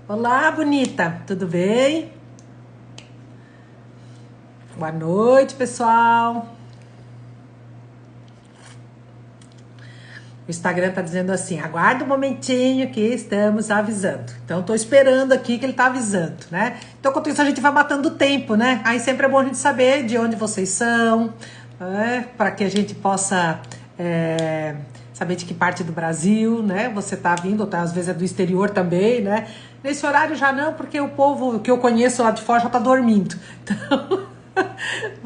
Olá, bonita, tudo bem? Boa noite, pessoal. O Instagram tá dizendo assim, aguarda um momentinho que estamos avisando. Então, tô esperando aqui que ele tá avisando, né? Então, enquanto isso, a gente vai matando o tempo, né? Aí sempre é bom a gente saber de onde vocês são, para que a gente possa saber de que parte do Brasil, né? Você tá vindo, ou tá, às vezes é do exterior também, né? Nesse horário já não, porque o povo que eu conheço lá de fora já tá dormindo. Então,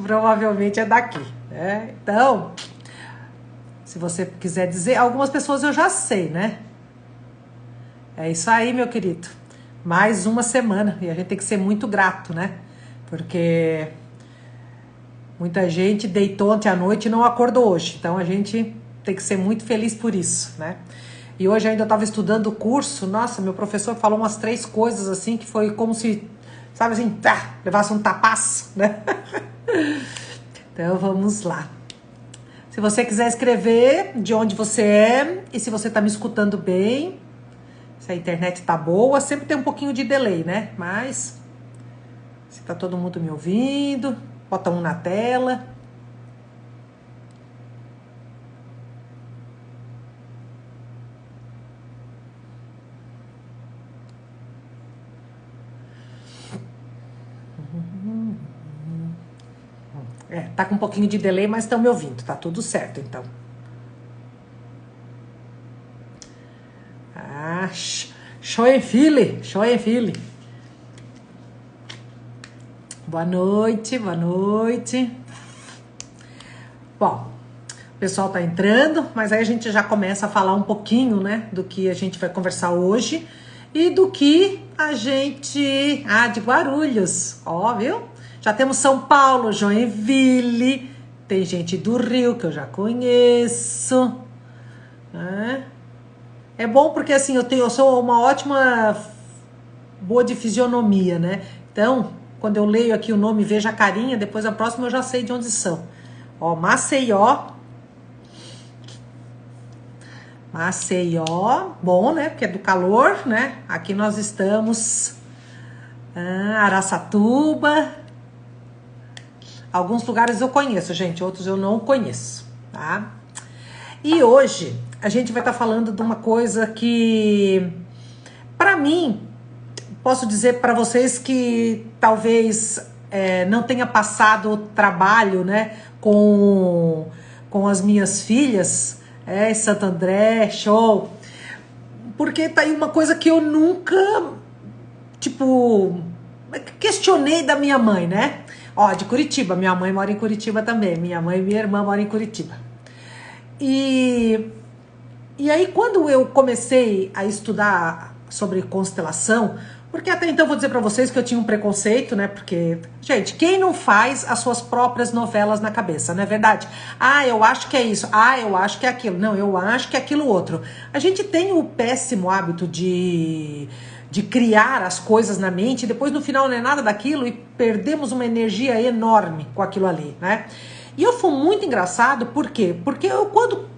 provavelmente é daqui, né? Então, se você quiser dizer, algumas pessoas eu já sei, né? É isso aí, meu querido. Mais uma semana. E a gente tem que ser muito grato, né? Porque muita gente deitou ontem à noite e não acordou hoje. Então a gente tem que ser muito feliz por isso, né? E hoje ainda eu estava estudando o curso. Nossa, meu professor falou umas 3 coisas assim que foi como se, sabe assim, levasse um tapaço, né? Então vamos lá. Se você quiser escrever de onde você é e se você tá me escutando bem, se a internet tá boa, sempre tem um pouquinho de delay, né? Mas se tá todo mundo me ouvindo, bota um na tela. Tá com um pouquinho de delay, mas estão me ouvindo, tá tudo certo, então. Schoenfille. Boa noite, boa noite. Bom, o pessoal tá entrando, mas aí a gente já começa a falar um pouquinho, né, do que a gente vai conversar hoje e do que a gente... de Guarulhos, ó, viu? Já temos São Paulo, Joinville, tem gente do Rio que eu já conheço, né? É bom porque assim, eu sou uma ótima boa de fisionomia, né? Então, quando eu leio aqui o nome, vejo a carinha, depois a próxima eu já sei de onde são. Ó, Maceió, bom, né? Porque é do calor, né? Aqui nós estamos Araçatuba. Alguns lugares eu conheço, gente, outros eu não conheço, tá? E hoje a gente vai estar falando de uma coisa que, para mim, posso dizer para vocês que talvez não tenha passado o trabalho, né, com as minhas filhas, Santo André, show, porque tá aí uma coisa que eu nunca, tipo, questionei da minha mãe, né? Ó, de Curitiba, minha mãe mora em Curitiba também, minha mãe e minha irmã moram em Curitiba. E aí quando eu comecei a estudar sobre constelação, porque até então vou dizer pra vocês que eu tinha um preconceito, né? Porque, gente, quem não faz as suas próprias novelas na cabeça, não é verdade? Eu acho que é isso. Eu acho que é aquilo. Não, eu acho que é aquilo outro. A gente tem o péssimo hábito de criar as coisas na mente, e depois no final não é nada daquilo e perdemos uma energia enorme com aquilo ali, né? E eu fui muito engraçado, por quê? Porque eu, quando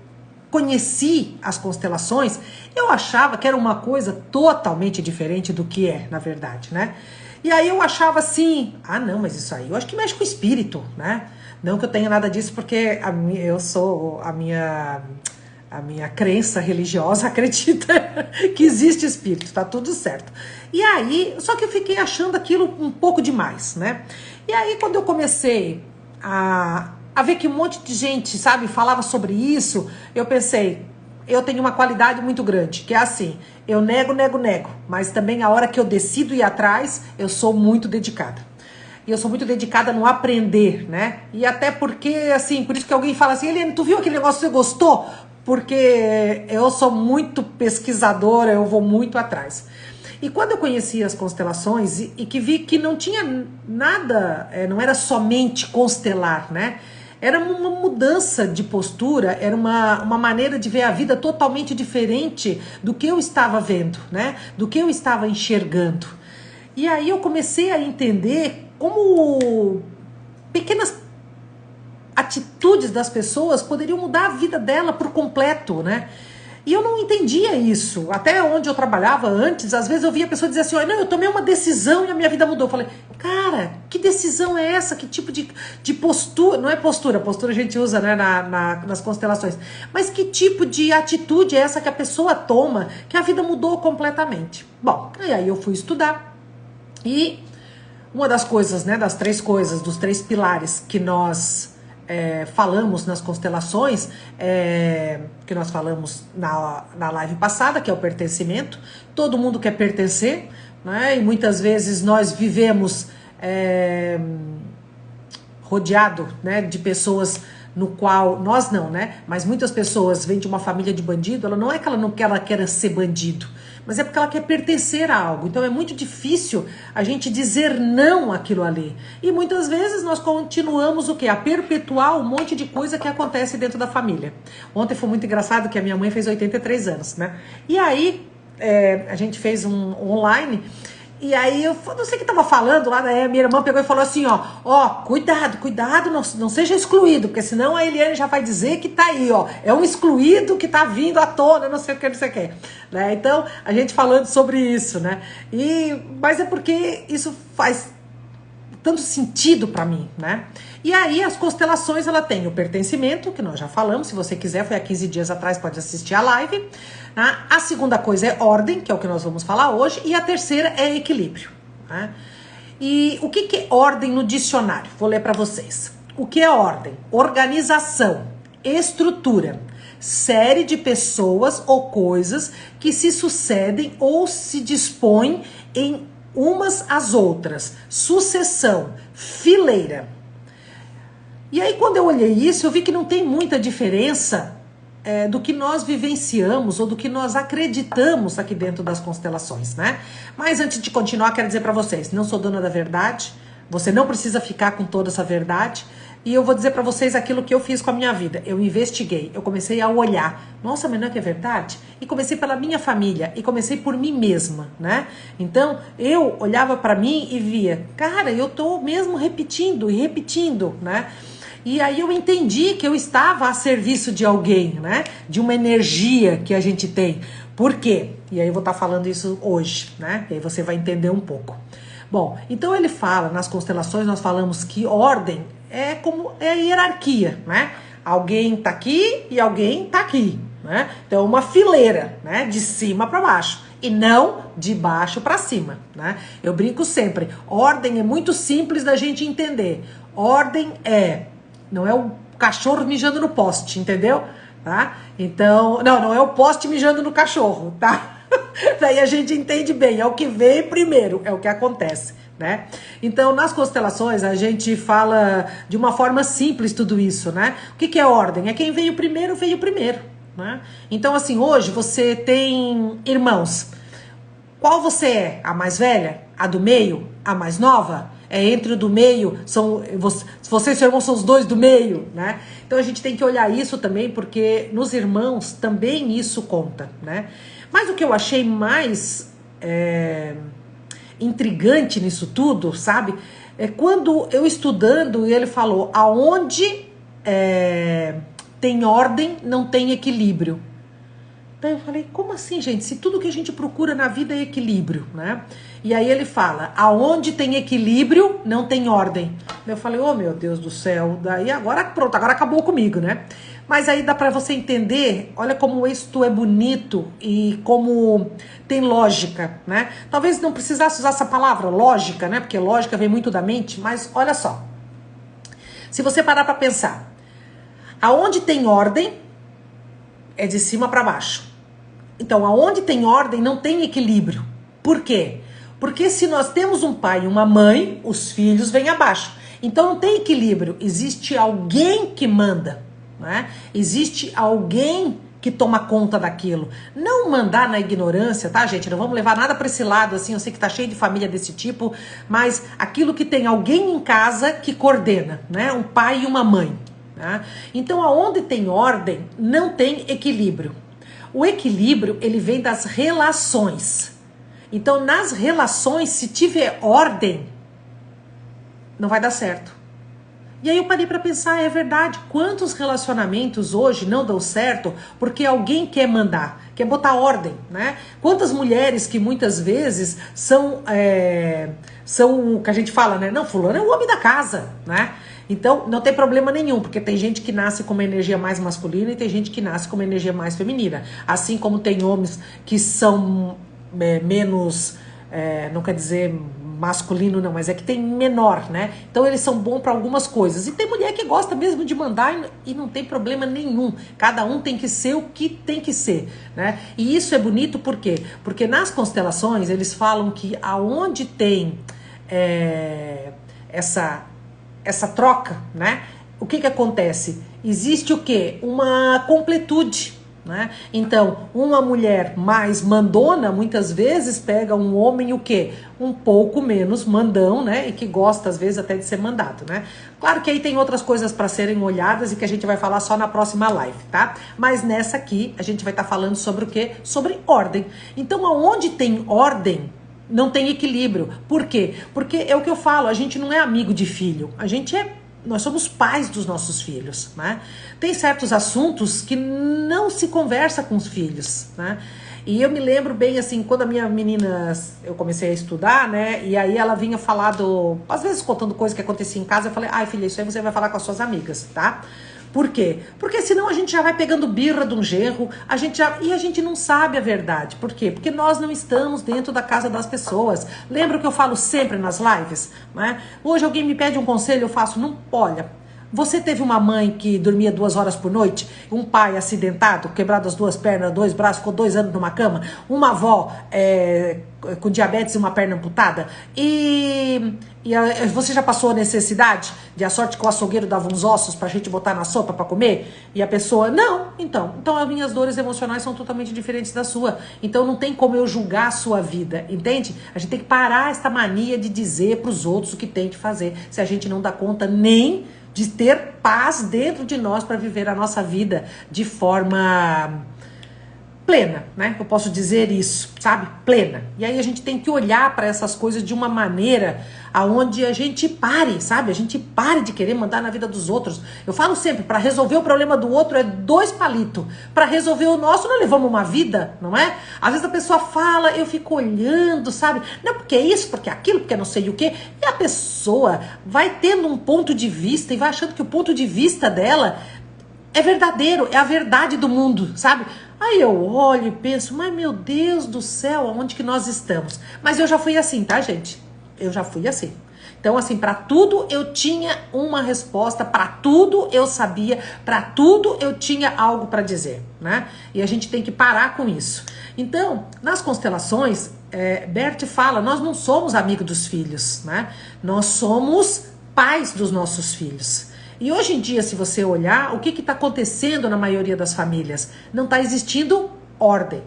conheci as constelações, eu achava que era uma coisa totalmente diferente do que é, na verdade, né? E aí eu achava assim, não, mas isso aí eu acho que mexe com o espírito, né? Não que eu tenha nada disso, porque a minha crença religiosa acredita que existe espírito, tá tudo certo. E aí, só que eu fiquei achando aquilo um pouco demais, né? E aí, quando eu comecei a ver que um monte de gente, sabe, falava sobre isso, eu pensei, eu tenho uma qualidade muito grande, que é assim, eu nego, mas também a hora que eu decido ir atrás, eu sou muito dedicada. E eu sou muito dedicada no aprender, né? E até porque, assim, por isso que alguém fala assim, Eliane, tu viu aquele negócio, você gostou? Porque eu sou muito pesquisadora, eu vou muito atrás. E quando eu conheci as constelações e que vi que não tinha nada, não era somente constelar, né? Era uma mudança de postura, era uma maneira de ver a vida totalmente diferente do que eu estava vendo, né? Do que eu estava enxergando. E aí eu comecei a entender como pequenas atitudes das pessoas poderiam mudar a vida dela por completo, né? E eu não entendia isso. Até onde eu trabalhava antes, às vezes eu via a pessoa dizer assim, não, eu tomei uma decisão e a minha vida mudou. Eu falei, cara, que decisão é essa? Que tipo de postura? Não é postura, postura a gente usa, né, nas constelações. Mas que tipo de atitude é essa que a pessoa toma que a vida mudou completamente? Bom, e aí eu fui estudar. E uma das coisas, né, das 3 coisas, dos 3 pilares que nós falamos nas constelações, que nós falamos na live passada, que é o pertencimento. Todo mundo quer pertencer, né? E muitas vezes nós vivemos rodeado, né, de pessoas no qual, nós não, né? Mas muitas pessoas vêm de uma família de bandido, ela não é que ela quer ser bandido, mas é porque ela quer pertencer a algo. Então é muito difícil a gente dizer não àquilo ali. E muitas vezes nós continuamos o quê? A perpetuar um monte de coisa que acontece dentro da família. Ontem foi muito engraçado que a minha mãe fez 83 anos, né? E aí a gente fez um online. E aí eu não sei o que tava falando lá, né? Minha irmã pegou e falou assim, cuidado, não seja excluído, porque senão a Eliane já vai dizer que tá aí, é um excluído que tá vindo à tona, não sei o que, né? Então, a gente falando sobre isso, né? Mas é porque isso faz tanto sentido para mim, né? E aí as constelações, ela tem o pertencimento, que nós já falamos, se você quiser, foi há 15 dias atrás, pode assistir a live. Né? A segunda coisa é ordem, que é o que nós vamos falar hoje, e a terceira é equilíbrio. Né? E o que é ordem no dicionário? Vou ler para vocês. O que é ordem? Organização, estrutura, série de pessoas ou coisas que se sucedem ou se dispõem em umas às outras, sucessão, fileira. E aí quando eu olhei isso, eu vi que não tem muita diferença do que nós vivenciamos ou do que nós acreditamos aqui dentro das constelações, né? Mas antes de continuar, quero dizer para vocês, não sou dona da verdade, você não precisa ficar com toda essa verdade, e eu vou dizer para vocês aquilo que eu fiz com a minha vida. Eu investiguei, eu comecei a olhar. Nossa, mas não é que é verdade? E comecei pela minha família, e comecei por mim mesma, né? Então, eu olhava para mim e via, cara, eu tô mesmo repetindo e repetindo, né? E aí eu entendi que eu estava a serviço de alguém, né? De uma energia que a gente tem. Por quê? E aí eu vou estar falando isso hoje, né? E aí você vai entender um pouco. Bom, então ele fala, nas constelações nós falamos que ordem é como a hierarquia, né? Alguém tá aqui e alguém tá aqui, né? Então uma fileira, né? De cima para baixo e não de baixo para cima, né? Eu brinco sempre, ordem é muito simples da gente entender. Ordem não é o cachorro mijando no poste, entendeu? Tá? Então, não é o poste mijando no cachorro, tá? Daí a gente entende bem, é o que veio primeiro, é o que acontece, né? Então, nas constelações, a gente fala de uma forma simples tudo isso, né? O que é ordem? É quem veio primeiro, né? Então, assim, hoje você tem irmãos. Qual você é? A mais velha? A do meio? A mais nova? Entre o do meio, você e seu irmão são os dois do meio, né? Então a gente tem que olhar isso também, porque nos irmãos também isso conta, né? Mas o que eu achei mais intrigante nisso tudo, sabe? É quando eu estudando e ele falou, aonde tem ordem, não tem equilíbrio. Então eu falei, como assim, gente? Se tudo que a gente procura na vida é equilíbrio, né? E aí ele fala, aonde tem equilíbrio, não tem ordem. Eu falei, oh meu Deus do céu, daí agora pronto, agora acabou comigo, né? Mas aí dá pra você entender, olha como isto é bonito e como tem lógica, né? Talvez não precisasse usar essa palavra, lógica, né? Porque lógica vem muito da mente, mas olha só. Se você parar pra pensar, aonde tem ordem, é de cima pra baixo. Então, aonde tem ordem, não tem equilíbrio. Por quê? Porque se nós temos um pai e uma mãe, os filhos vêm abaixo. Então, não tem equilíbrio. Existe alguém que manda, né? Existe alguém que toma conta daquilo. Não mandar na ignorância, tá, gente? Não vamos levar nada para esse lado, assim, eu sei que tá cheio de família desse tipo, mas aquilo que tem alguém em casa que coordena, né? Um pai e uma mãe. Né? Então, aonde tem ordem, não tem equilíbrio. O equilíbrio, ele vem das relações. Então, nas relações, se tiver ordem, não vai dar certo. E aí eu parei para pensar, é verdade, quantos relacionamentos hoje não dão certo porque alguém quer mandar, quer botar ordem, né? Quantas mulheres que muitas vezes são o que a gente fala, né? Não, fulano é o homem da casa, né? Então não tem problema nenhum, porque tem gente que nasce com uma energia mais masculina e tem gente que nasce com uma energia mais feminina. Assim como tem homens que são menos, não quer dizer masculino não, mas é que tem menor, né? Então eles são bons para algumas coisas. E tem mulher que gosta mesmo de mandar e não tem problema nenhum. Cada um tem que ser o que tem que ser, né? E isso é bonito por quê? Porque nas constelações eles falam que aonde tem essa troca, né? O que acontece? Existe o quê? Uma completude. Né? Então, uma mulher mais mandona, muitas vezes, pega um homem o quê? Um pouco menos mandão, né? E que gosta, às vezes, até de ser mandado, né? Claro que aí tem outras coisas para serem olhadas e que a gente vai falar só na próxima live, tá? Mas nessa aqui, a gente vai estar falando sobre o quê? Sobre ordem. Então, aonde tem ordem, não tem equilíbrio. Por quê? Porque é o que eu falo, a gente não é amigo de filho, nós somos pais dos nossos filhos, né? Tem certos assuntos que não se conversa com os filhos, né? E eu me lembro bem, assim, quando a minha menina, eu comecei a estudar, né? E aí ela vinha falar às vezes contando coisa que acontecia em casa, eu falei, ai filha, isso aí você vai falar com as suas amigas, tá? Por quê? Porque senão a gente já vai pegando birra de um genro, e a gente não sabe a verdade. Por quê? Porque nós não estamos dentro da casa das pessoas. Lembra o que eu falo sempre nas lives? Né? Hoje alguém me pede um conselho, eu faço, não, olha, você teve uma mãe que dormia 2 horas por noite, um pai acidentado, quebrado as 2 pernas, 2 braços, ficou 2 anos numa cama, uma avó com diabetes e uma perna amputada, e você já passou a necessidade de a sorte que o açougueiro dava uns ossos pra gente botar na sopa pra comer? E a pessoa, não, então as minhas dores emocionais são totalmente diferentes da sua, então não tem como eu julgar a sua vida, entende? A gente tem que parar essa mania de dizer pros outros o que tem que fazer, se a gente não dá conta nem de ter paz dentro de nós para viver a nossa vida de forma plena, né? Eu posso dizer isso, sabe? Plena. E aí a gente tem que olhar para essas coisas de uma maneira aonde a gente pare, sabe? A gente pare de querer mandar na vida dos outros. Eu falo sempre, para resolver o problema do outro é 2 palitos. Para resolver o nosso, nós levamos uma vida, não é? Às vezes a pessoa fala, eu fico olhando, sabe? Não, porque é isso, porque é aquilo, porque não sei o quê. E a pessoa vai tendo um ponto de vista e vai achando que o ponto de vista dela é verdadeiro, é a verdade do mundo, sabe? Aí eu olho e penso, mas meu Deus do céu, aonde que nós estamos? Mas eu já fui assim, tá, gente? Eu já fui assim. Então, assim, para tudo eu tinha uma resposta, para tudo eu sabia, para tudo eu tinha algo para dizer, né? E a gente tem que parar com isso. Então, nas constelações, Bert fala, nós não somos amigos dos filhos, né? Nós somos pais dos nossos filhos. E hoje em dia, se você olhar, o que está acontecendo na maioria das famílias? Não está existindo ordem,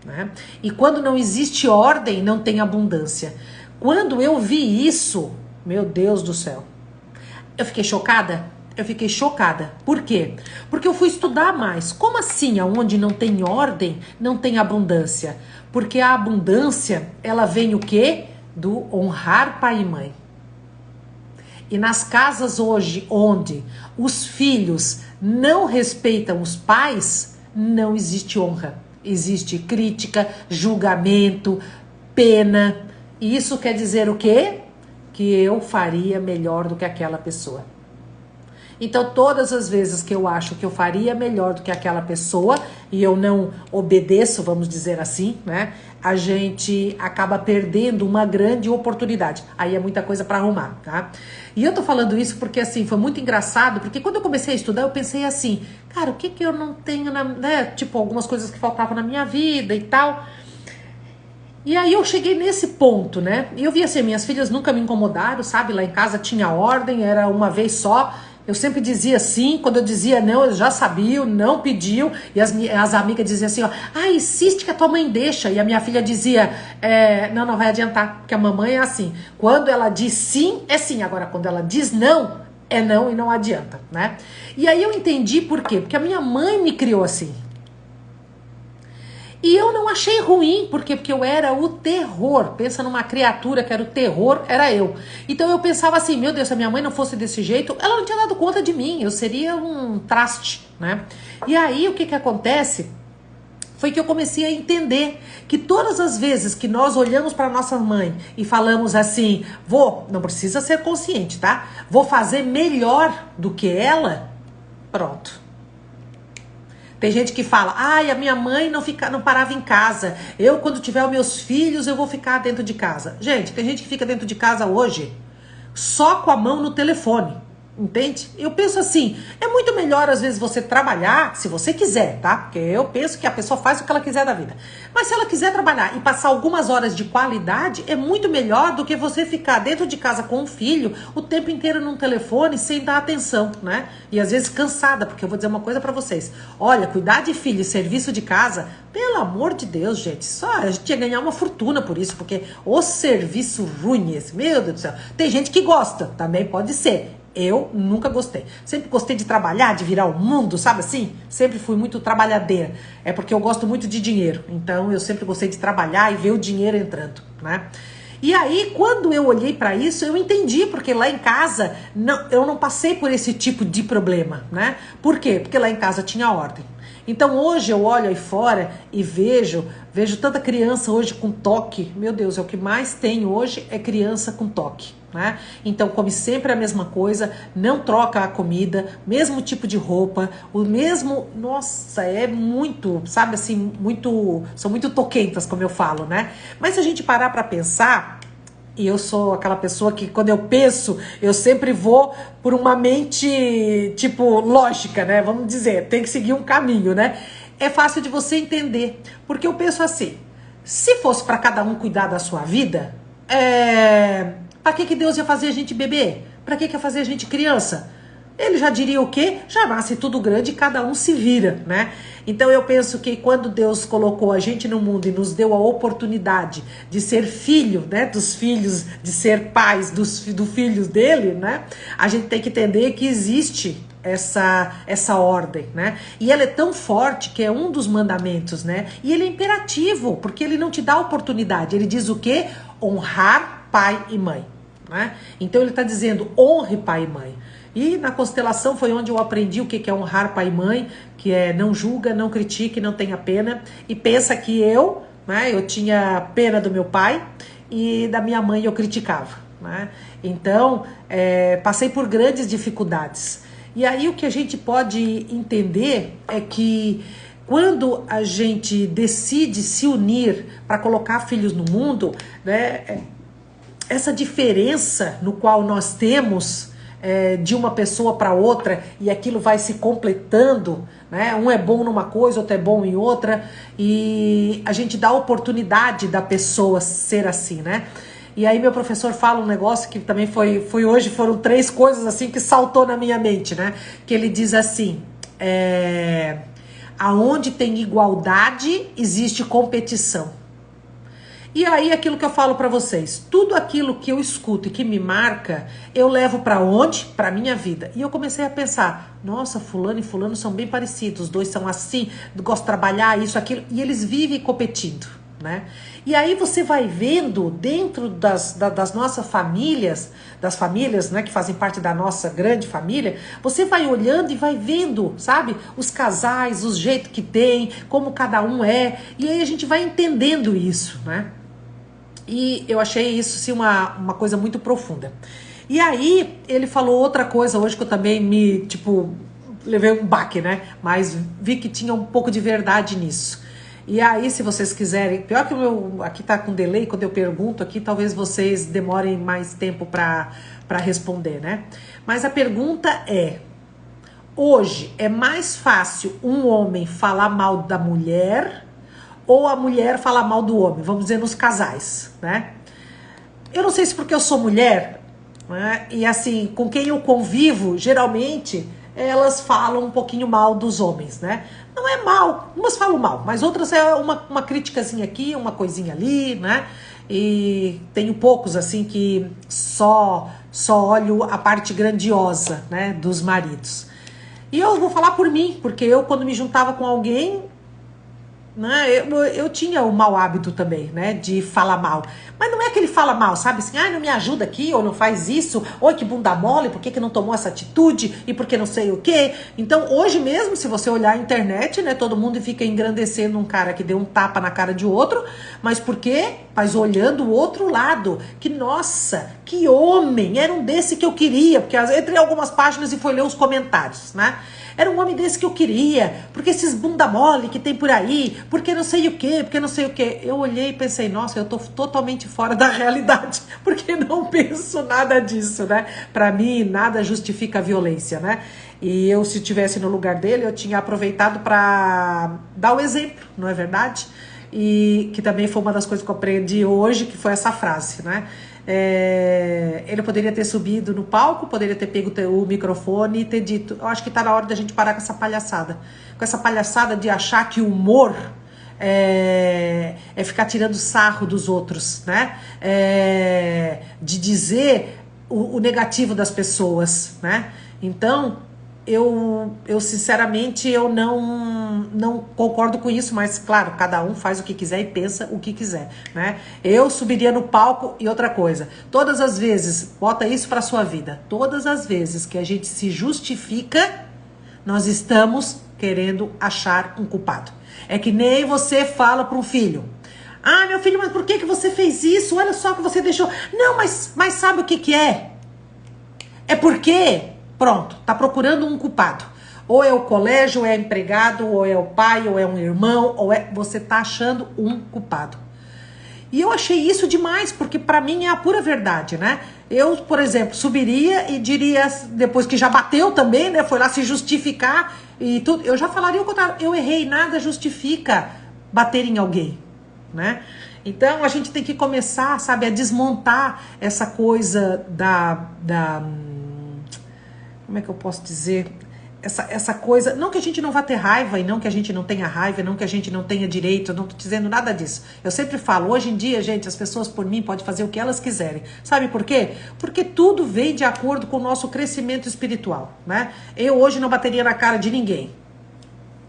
né? E quando não existe ordem, não tem abundância. Quando eu vi isso, meu Deus do céu, eu fiquei chocada. Eu fiquei chocada. Por quê? Porque eu fui estudar mais. Como assim, aonde não tem ordem, não tem abundância? Porque a abundância, ela vem o quê? Do honrar pai e mãe. E nas casas hoje, onde os filhos não respeitam os pais, não existe honra. Existe crítica, julgamento, pena. E isso quer dizer o quê? Que eu faria melhor do que aquela pessoa. Então, todas as vezes que eu acho que eu faria melhor do que aquela pessoa e eu não obedeço, vamos dizer assim, né? A gente acaba perdendo uma grande oportunidade. Aí é muita coisa para arrumar, tá? E eu tô falando isso porque, assim, foi muito engraçado, porque quando eu comecei a estudar, eu pensei assim, cara, o que eu não tenho, né? Tipo, algumas coisas que faltavam na minha vida e tal. E aí eu cheguei nesse ponto, né? E eu vi assim, minhas filhas nunca me incomodaram, sabe? Lá em casa tinha ordem, era uma vez só. Eu sempre dizia sim, quando eu dizia não, eles já sabiam, não pediam. E as amigas diziam assim, ó, insiste que a tua mãe deixa. E a minha filha dizia, não vai adiantar, porque a mamãe é assim. Quando ela diz sim, é sim. Agora, quando ela diz não, é não e não adianta, né? E aí eu entendi por quê. Porque a minha mãe me criou assim. E eu não achei ruim, porque eu era o terror. Pensa numa criatura que era o terror, era eu. Então eu pensava assim, meu Deus, se a minha mãe não fosse desse jeito, ela não tinha dado conta de mim, eu seria um traste, né? E aí o que que acontece? Foi que eu comecei a entender que todas as vezes que nós olhamos para nossa mãe e falamos assim, não precisa ser consciente, tá? Vou fazer melhor do que ela, pronto. Tem gente que fala, ai, a minha mãe não parava em casa. Eu, quando tiver os meus filhos, eu vou ficar dentro de casa. Gente, tem gente que fica dentro de casa hoje só com a mão no telefone. Entende? Eu penso assim, é muito melhor às vezes você trabalhar, se você quiser, tá? Porque eu penso que a pessoa faz o que ela quiser da vida. Mas se ela quiser trabalhar e passar algumas horas de qualidade, é muito melhor do que você ficar dentro de casa com um filho o tempo inteiro num telefone sem dar atenção, né? E às vezes cansada, porque eu vou dizer uma coisa pra vocês. Olha, cuidar de filho e serviço de casa, pelo amor de Deus, gente, só a gente ia ganhar uma fortuna por isso, porque o serviço ruim esse, meu Deus do céu. Tem gente que gosta, também pode ser. Eu nunca gostei. Sempre gostei de trabalhar, de virar o mundo, sabe assim? Sempre fui muito trabalhadeira. É porque eu gosto muito de dinheiro. Então eu sempre gostei de trabalhar e ver o dinheiro entrando, né? E aí, quando eu olhei pra isso, eu entendi, porque lá em casa eu não passei por esse tipo de problema, né? Por quê? Porque lá em casa tinha ordem. Então hoje eu olho aí fora e vejo tanta criança hoje com toque. Meu Deus, é o que mais tem hoje é criança com toque, né? Então come sempre a mesma coisa, não troca a comida, mesmo tipo de roupa, o mesmo, nossa, é muito, sabe assim, são muito toquentas, como eu falo, né? Mas se a gente parar pra pensar, e eu sou aquela pessoa que quando eu penso, eu sempre vou por uma mente, tipo, lógica, né? Vamos dizer, tem que seguir um caminho, né? É fácil de você entender, porque eu penso assim, se fosse para cada um cuidar da sua vida, para que Deus ia fazer a gente bebê? Para que ia fazer a gente criança? Ele já diria o quê? Já nasce tudo grande e cada um se vira, né? Então eu penso que quando Deus colocou a gente no mundo e nos deu a oportunidade de ser filho, né? Dos filhos, de ser pais dos filhos dele, né? A gente tem que entender que existe essa ordem, né? E ela é tão forte que é um dos mandamentos, né? E ele é imperativo, porque ele não te dá oportunidade. Ele diz o quê? Honrar pai e mãe, né? Então ele está dizendo, honre pai e mãe. E na constelação foi onde eu aprendi o que é honrar pai e mãe, que é não julga, não critique, não tenha pena. E pensa que eu tinha pena do meu pai e da minha mãe eu criticava, né? Então, passei por grandes dificuldades. E aí o que a gente pode entender é que quando a gente decide se unir para colocar filhos no mundo, né, essa diferença no qual nós temos de uma pessoa para outra e aquilo vai se completando, né? Um é bom numa coisa, outro é bom em outra, e a gente dá a oportunidade da pessoa ser assim, né? E aí meu professor fala um negócio que também foi hoje, foram 3 coisas assim que saltou na minha mente, né? Que ele diz assim, aonde tem igualdade, existe competição. E aí aquilo que eu falo pra vocês, tudo aquilo que eu escuto e que me marca, eu levo pra onde? Pra minha vida. E eu comecei a pensar, nossa, fulano e fulano são bem parecidos, os dois são assim, gostam de trabalhar, isso, aquilo, e eles vivem competindo, né? E aí você vai vendo dentro das nossas famílias, das famílias, né, que fazem parte da nossa grande família, você vai olhando e vai vendo, sabe, os casais, os jeitos que tem, como cada um é, e aí a gente vai entendendo isso, né? E eu achei isso sim uma coisa muito profunda. E aí ele falou outra coisa hoje que eu também levei um baque, né? Mas vi que tinha um pouco de verdade nisso. E aí, se vocês quiserem, pior que o meu aqui tá com delay, quando eu pergunto aqui, talvez vocês demorem mais tempo para responder, né? Mas a pergunta é: hoje é mais fácil um homem falar mal da mulher ou a mulher falar mal do homem? Vamos dizer, nos casais, né? Eu não sei se porque eu sou mulher, né? E assim, com quem eu convivo, geralmente elas falam um pouquinho mal dos homens, né? Não é mal, umas falam mal, mas outras é uma criticazinha aqui, uma coisinha ali, né? E tenho poucos assim que só olho a parte grandiosa, né, dos maridos. E eu vou falar por mim, porque eu quando me juntava com alguém, né? Eu tinha o mau hábito também, né, de falar mal. Mas não é que ele fala mal, sabe? Assim, não me ajuda aqui, ou não faz isso, oi, que bunda mole, por que não tomou essa atitude, e por que não sei o quê. Então, hoje mesmo, se você olhar a internet, né, todo mundo fica engrandecendo um cara que deu um tapa na cara de outro, mas por quê? Mas olhando o outro lado, que nossa, que homem, era um desse que eu queria, porque entrei em algumas páginas e fui ler os comentários, né? Era um homem desse que eu queria, porque esses bunda mole que tem por aí, porque não sei o quê, porque não sei o quê. Eu olhei e pensei, nossa, eu tô totalmente fora da realidade, porque não penso nada disso, né? Pra mim, nada justifica a violência, né? E eu, se estivesse no lugar dele, eu tinha aproveitado para dar o exemplo, não é verdade? E que também foi uma das coisas que eu aprendi hoje, que foi essa frase, né? Ele poderia ter subido no palco, poderia ter pego o microfone e ter dito, eu acho que tá na hora da gente parar com essa palhaçada de achar que o humor é ficar tirando sarro dos outros, né? De dizer o negativo das pessoas, né? Então, eu sinceramente, eu não concordo com isso, mas claro, cada um faz o que quiser e pensa o que quiser, né? Eu subiria no palco. E outra coisa, todas as vezes, bota isso pra sua vida, todas as vezes que a gente se justifica, nós estamos querendo achar um culpado. É que nem você fala para um filho, meu filho, mas por que você fez isso? Olha só que você deixou. Não, mas sabe o que é? É porque... Pronto, tá procurando um culpado. Ou é o colégio, ou é empregado, ou é o pai, ou é um irmão, você tá achando um culpado. E eu achei isso demais, porque pra mim é a pura verdade, né? Eu, por exemplo, subiria e diria, depois que já bateu também, né? Foi lá se justificar e tudo. Eu já falaria o contrário, eu errei, nada justifica bater em alguém, né? Então a gente tem que começar, sabe, a desmontar essa coisa como é que eu posso dizer? Essa coisa, não que a gente não vá ter raiva, e não que a gente não tenha raiva, e não que a gente não tenha direito, eu não tô dizendo nada disso. Eu sempre falo, hoje em dia, gente, as pessoas por mim podem fazer o que elas quiserem. Sabe por quê? Porque tudo vem de acordo com o nosso crescimento espiritual, né? Eu hoje não bateria na cara de ninguém,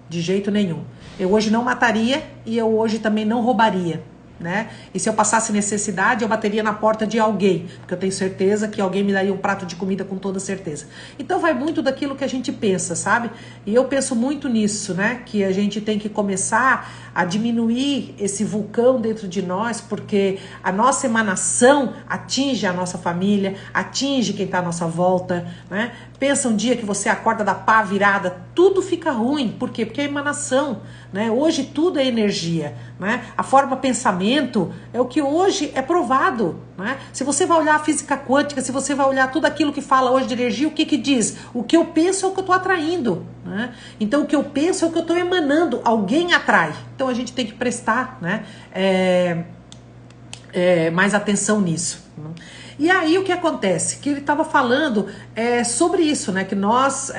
de jeito nenhum. Eu hoje não mataria e eu hoje também não roubaria, né? E se eu passasse necessidade, eu bateria na porta de alguém, porque eu tenho certeza que alguém me daria um prato de comida com toda certeza. Então vai muito daquilo que a gente pensa, sabe? E eu penso muito nisso, né? Que a gente tem que começar a diminuir esse vulcão dentro de nós, porque a nossa emanação atinge a nossa família, atinge quem está à nossa volta, né? Pensa um dia que você acorda da pá virada, tudo fica ruim. Por quê? Porque é emanação, né? Hoje tudo é energia, né? A forma pensamento é o que hoje é provado, né? Se você vai olhar a física quântica, se você vai olhar tudo aquilo que fala hoje de energia, o que diz? O que eu penso é o que eu estou atraindo, né? Então o que eu penso é o que eu estou emanando, alguém atrai. Então a gente tem que prestar, né? Mais atenção nisso, né? E aí o que acontece? Que ele estava falando sobre isso, né? Que nós,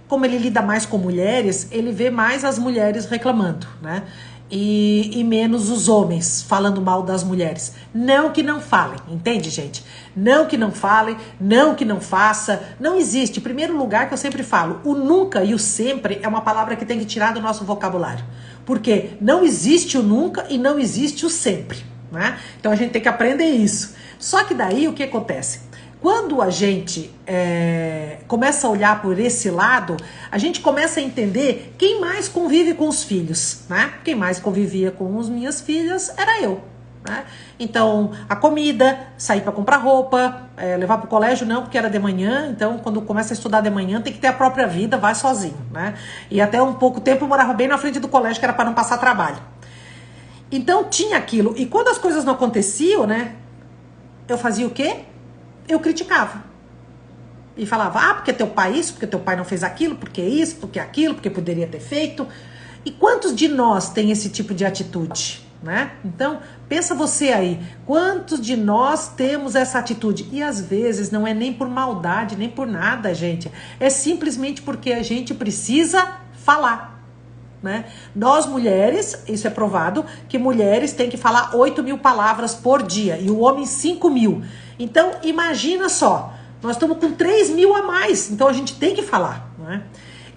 como ele lida mais com mulheres, ele vê mais as mulheres reclamando, né? E menos os homens falando mal das mulheres. Não que não falem, entende, gente? Não que não falem, não que não faça. Não existe. Em primeiro lugar, que eu sempre falo, o nunca e o sempre é uma palavra que tem que tirar do nosso vocabulário. Porque não existe o nunca e não existe o sempre, né? Então a gente tem que aprender isso. Só que daí o que acontece? Quando a gente começa a olhar por esse lado, a gente começa a entender quem mais convive com os filhos, né? Quem mais convivia com as minhas filhas era eu, né? Então, a comida, sair para comprar roupa, levar para o colégio não, porque era de manhã, então quando começa a estudar de manhã tem que ter a própria vida, vai sozinho, né? E até um pouco tempo eu morava bem na frente do colégio, que era para não passar trabalho. Então tinha aquilo, e quando as coisas não aconteciam, né? Eu fazia o quê? Eu criticava. E falava, porque teu pai isso, porque teu pai não fez aquilo, porque isso, porque aquilo, porque poderia ter feito. E quantos de nós tem esse tipo de atitude, né? Então, pensa você aí, quantos de nós temos essa atitude? E às vezes não é nem por maldade, nem por nada, gente. É simplesmente porque a gente precisa falar, né? Nós mulheres, isso é provado, que mulheres têm que falar 8.000 palavras por dia e o homem 5.000. Então imagina só, nós estamos com 3.000 a mais, então a gente tem que falar, né?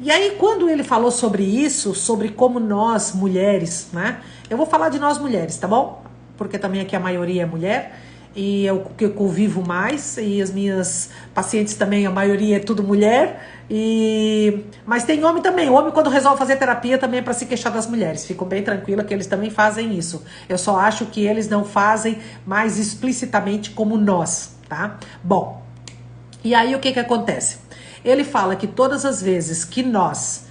E aí, quando ele falou sobre isso, sobre como nós, mulheres, né? Eu vou falar de nós mulheres, tá bom? Porque também aqui a maioria é mulher. E é o que eu convivo mais. E as minhas pacientes também, a maioria é tudo mulher. Mas tem homem também. O homem, quando resolve fazer terapia, também é para se queixar das mulheres. Fico bem tranquila que eles também fazem isso. Eu só acho que eles não fazem mais explicitamente como nós, tá? Bom, e aí o que acontece? Ele fala que todas as vezes que nós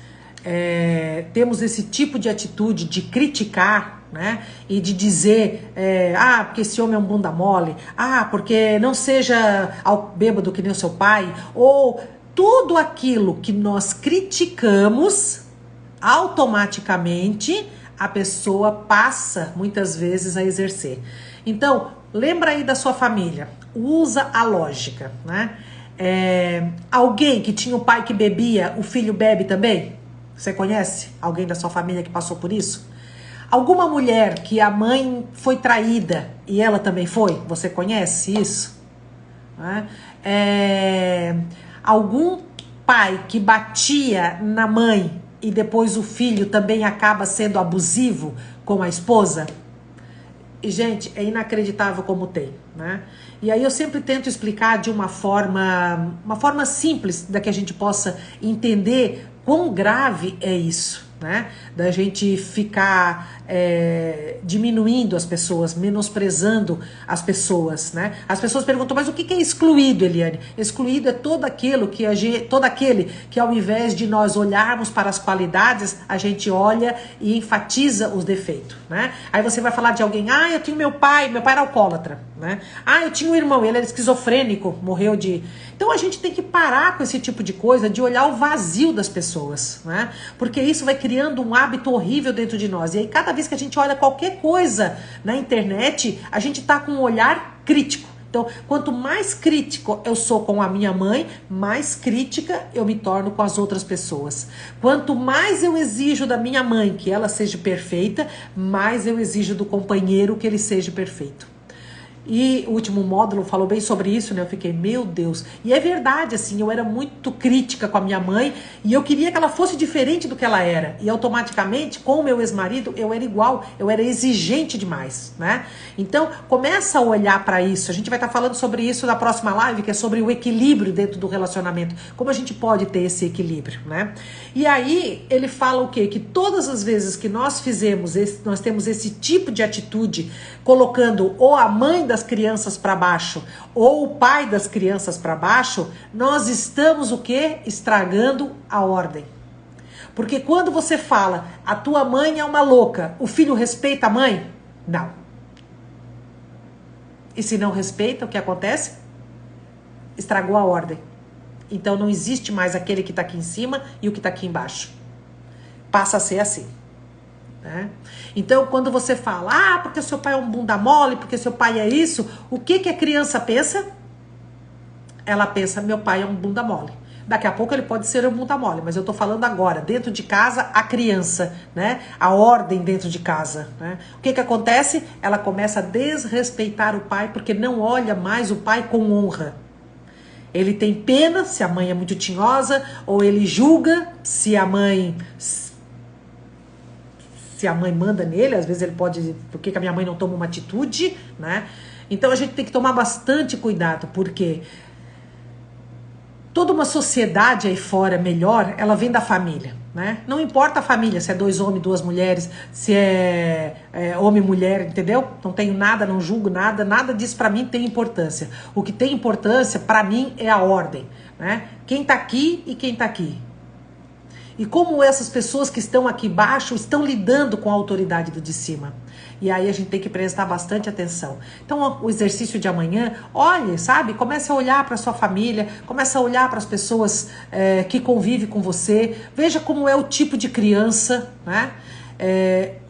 temos esse tipo de atitude de criticar, né, e de dizer, porque esse homem é um bunda mole, porque não seja bêbado que nem o seu pai, ou tudo aquilo que nós criticamos, automaticamente a pessoa passa muitas vezes a exercer. Então, lembra aí da sua família, usa a lógica, né? Alguém que tinha o pai que bebia, o filho bebe também? Você conhece alguém da sua família que passou por isso? Alguma mulher que a mãe foi traída e ela também foi? Você conhece isso? Algum pai que batia na mãe e depois o filho também acaba sendo abusivo com a esposa? E, gente, é inacreditável como tem, né? E aí eu sempre tento explicar de uma forma simples, da que a gente possa entender quão grave é isso, né? Da gente ficar diminuindo as pessoas, menosprezando as pessoas, né? As pessoas perguntam, mas o que é excluído, Eliane? Excluído é todo aquele que ao invés de nós olharmos para as qualidades, a gente olha e enfatiza os defeitos, né? Aí você vai falar de alguém, eu tinha meu pai era alcoólatra, né? Eu tinha um irmão, ele era esquizofrênico, morreu de... Então a gente tem que parar com esse tipo de coisa, de olhar o vazio das pessoas, né? Porque isso vai criando um hábito horrível dentro de nós. E aí cada vez que a gente olha qualquer coisa na internet, a gente tá com um olhar crítico. Então, quanto mais crítico eu sou com a minha mãe, mais crítica eu me torno com as outras pessoas. Quanto mais eu exijo da minha mãe que ela seja perfeita, mais eu exijo do companheiro que ele seja perfeito. E o último módulo falou bem sobre isso, né? Eu fiquei, meu Deus. E é verdade, assim, eu era muito crítica com a minha mãe e eu queria que ela fosse diferente do que ela era. E automaticamente, com o meu ex-marido, eu era igual, eu era exigente demais, né? Então, começa a olhar para isso. A gente vai estar falando sobre isso na próxima live, que é sobre o equilíbrio dentro do relacionamento. Como a gente pode ter esse equilíbrio, né? E aí, ele fala o quê? Que todas as vezes que nós nós temos esse tipo de atitude, colocando ou a mãe das crianças para baixo ou o pai das crianças para baixo, nós estamos o quê? Estragando a ordem. Porque quando você fala, a tua mãe é uma louca, o filho respeita a mãe? Não. E se não respeita, o que acontece? Estragou a ordem. Então não existe mais aquele que está aqui em cima e o que está aqui embaixo. Passa a ser assim. Né? Então, quando você fala, porque seu pai é um bunda mole, porque seu pai é isso, o que a criança pensa? Ela pensa, meu pai é um bunda mole. Daqui a pouco ele pode ser um bunda mole, mas eu tô falando agora, dentro de casa, a criança, né? A ordem dentro de casa, né? O que acontece? Ela começa a desrespeitar o pai, porque não olha mais o pai com honra. Ele tem pena se a mãe é muito tinhosa, ou ele julga se a mãe manda nele, às vezes ele pode, por que a minha mãe não toma uma atitude, né? Então a gente tem que tomar bastante cuidado, porque toda uma sociedade aí fora melhor, ela vem da família, né? Não importa a família, se é 2 homens, 2 mulheres, se é homem e mulher, entendeu? Não tenho nada, não julgo nada, nada disso pra mim tem importância. O que tem importância pra mim é a ordem, né? Quem tá aqui e quem tá aqui. E como essas pessoas que estão aqui embaixo estão lidando com a autoridade do de cima. E aí a gente tem que prestar bastante atenção. Então o exercício de amanhã, olhe, sabe? Comece a olhar para sua família, comece a olhar para as pessoas que convivem com você. Veja como é o tipo de criança, né?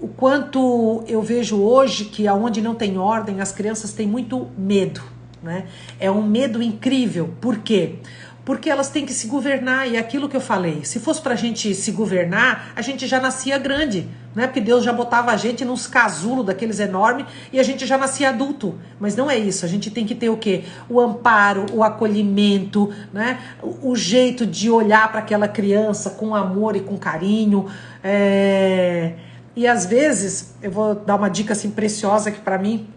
O quanto eu vejo hoje que aonde não tem ordem, as crianças têm muito medo, né? É um medo incrível. Por quê? Porque elas têm que se governar, e é aquilo que eu falei, se fosse pra gente se governar, a gente já nascia grande, né? Porque Deus já botava a gente nos casulos daqueles enormes e a gente já nascia adulto. Mas não é isso, a gente tem que ter o quê? O amparo, o acolhimento, né? O jeito de olhar para aquela criança com amor e com carinho. E às vezes, eu vou dar uma dica assim preciosa que para mim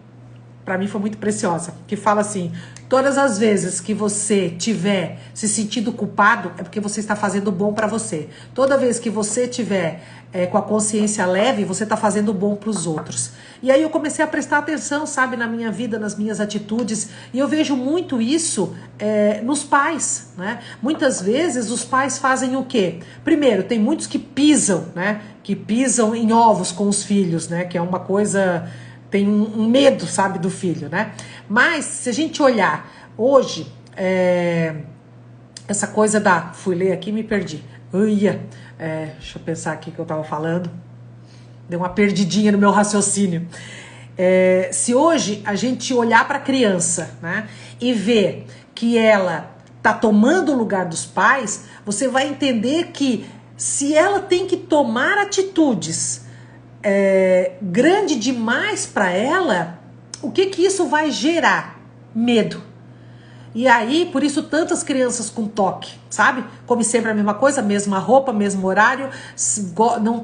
foi muito preciosa, que fala assim: todas as vezes que você tiver se sentindo culpado, é porque você está fazendo bom para você. Toda vez que você tiver com a consciência leve, você está fazendo bom para os outros. E aí eu comecei a prestar atenção, sabe, na minha vida, nas minhas atitudes, e eu vejo muito isso nos pais, né? Muitas vezes os pais fazem o quê? Primeiro, tem muitos que pisam, né? Que pisam em ovos com os filhos, né? Que é uma coisa... Tem um medo, sabe, do filho, né? Mas, se a gente olhar hoje, essa coisa da... Fui ler aqui e me perdi. Deixa eu pensar aqui o que eu tava falando. Deu uma perdidinha no meu raciocínio. Se hoje a gente olhar para a criança, né, e ver que ela tá tomando o lugar dos pais, você vai entender que se ela tem que tomar atitudes grande demais para ela, o que isso vai gerar? Medo. E aí, por isso tantas crianças com toque, sabe? Come sempre a mesma coisa, mesma roupa, mesmo horário,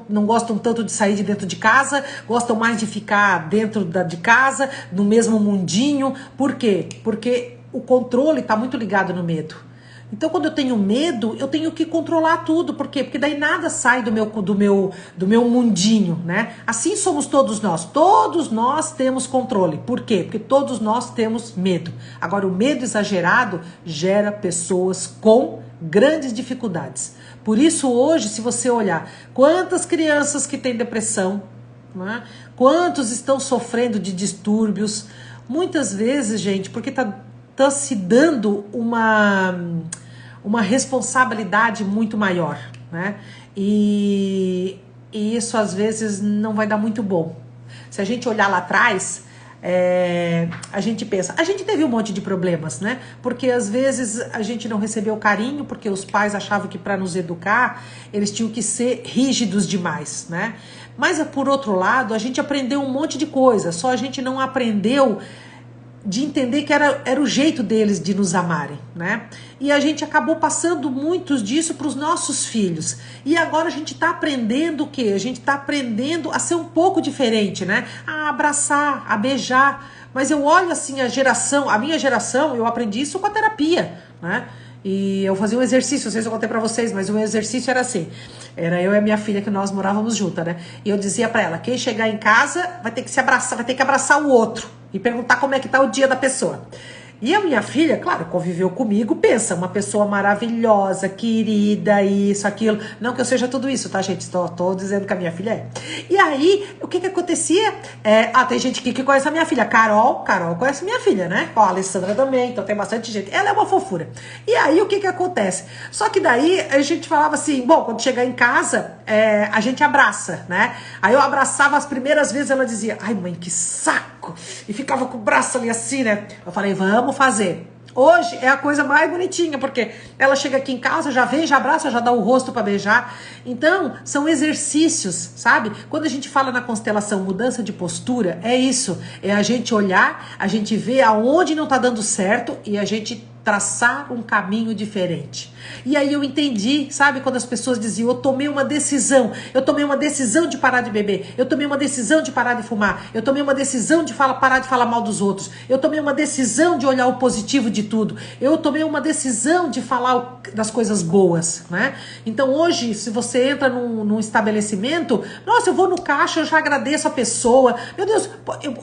não gostam tanto de sair de dentro de casa, gostam mais de ficar dentro de casa, no mesmo mundinho. Por quê? Porque o controle está muito ligado no medo. Então, quando eu tenho medo, eu tenho que controlar tudo. Por quê? Porque daí nada sai do meu mundinho, né? Assim somos todos nós. Todos nós temos controle. Por quê? Porque todos nós temos medo. Agora, o medo exagerado gera pessoas com grandes dificuldades. Por isso, hoje, se você olhar quantas crianças que têm depressão, né? Quantos estão sofrendo de distúrbios, muitas vezes, gente, porque tá se dando uma responsabilidade muito maior, né? E isso às vezes não vai dar muito bom. Se a gente olhar lá atrás, a gente pensa, a gente teve um monte de problemas, né? Porque às vezes a gente não recebeu carinho, porque os pais achavam que para nos educar, eles tinham que ser rígidos demais, né? Mas por outro lado, a gente aprendeu um monte de coisa, só a gente não aprendeu de entender que era o jeito deles de nos amarem, né? E a gente acabou passando muitos disso para os nossos filhos. E agora a gente está aprendendo o quê? A gente está aprendendo a ser um pouco diferente, né? A abraçar, a beijar. Mas eu olho assim a minha geração, eu aprendi isso com a terapia, né? E eu fazia um exercício, não sei se eu contei pra vocês, mas o exercício era assim, era eu e a minha filha, que nós morávamos juntas, né? E eu dizia pra ela, quem chegar em casa vai ter que se abraçar, vai ter que abraçar o outro e perguntar como é que tá o dia da pessoa. E a minha filha, claro, conviveu comigo, pensa, uma pessoa maravilhosa, querida, isso, aquilo. Não que eu seja tudo isso, tá, gente? Tô dizendo que a minha filha é. E aí, o que acontecia? Tem gente que conhece a minha filha. Carol conhece minha filha, né? Ó, a Alessandra também, então tem bastante gente. Ela é uma fofura. E aí, o que acontece? Só que daí, a gente falava assim, bom, quando chegar em casa, a gente abraça, né? Aí eu abraçava as primeiras vezes, ela dizia, ai mãe, que saco! E ficava com o braço ali assim, né? Eu falei, vamos fazer. Hoje é a coisa mais bonitinha, porque ela chega aqui em casa, já vem, já abraça, já dá o rosto para beijar. Então, são exercícios, sabe? Quando a gente fala na constelação mudança de postura, é isso. É a gente olhar, a gente ver aonde não tá dando certo e a gente traçar um caminho diferente. E aí eu entendi, sabe, quando as pessoas diziam, eu tomei uma decisão de parar de beber, eu tomei uma decisão de parar de fumar, eu tomei uma decisão de parar de falar mal dos outros, eu tomei uma decisão de olhar o positivo de tudo, eu tomei uma decisão de falar das coisas boas, né? Então hoje, se você entra num estabelecimento, nossa, eu vou no caixa, eu já agradeço a pessoa, meu Deus,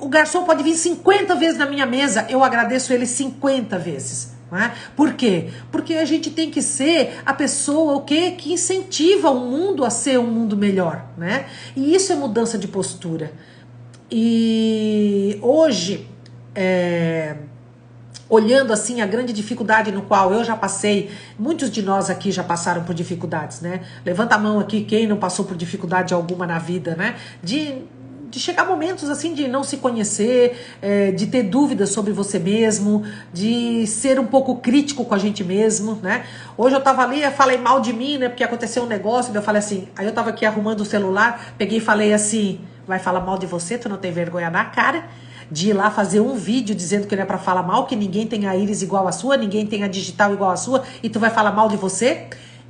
o garçom pode vir 50 vezes na minha mesa, eu agradeço ele 50 vezes. Não é? Por quê? Porque a gente tem que ser a pessoa o quê? Que incentiva o mundo a ser um mundo melhor, né? E isso é mudança de postura. E hoje, olhando assim a grande dificuldade no qual eu já passei, muitos de nós aqui já passaram por dificuldades, né? Levanta a mão aqui quem não passou por dificuldade alguma na vida, né? de chegar momentos assim de não se conhecer, de ter dúvidas sobre você mesmo, de ser um pouco crítico com a gente mesmo, né? Hoje eu tava ali, eu falei mal de mim, né? Porque aconteceu um negócio, eu falei assim, aí eu tava aqui arrumando o celular, peguei e falei assim, vai falar mal de você, tu não tem vergonha na cara de ir lá fazer um vídeo dizendo que não é pra falar mal, que ninguém tem a íris igual a sua, ninguém tem a digital igual a sua, e tu vai falar mal de você?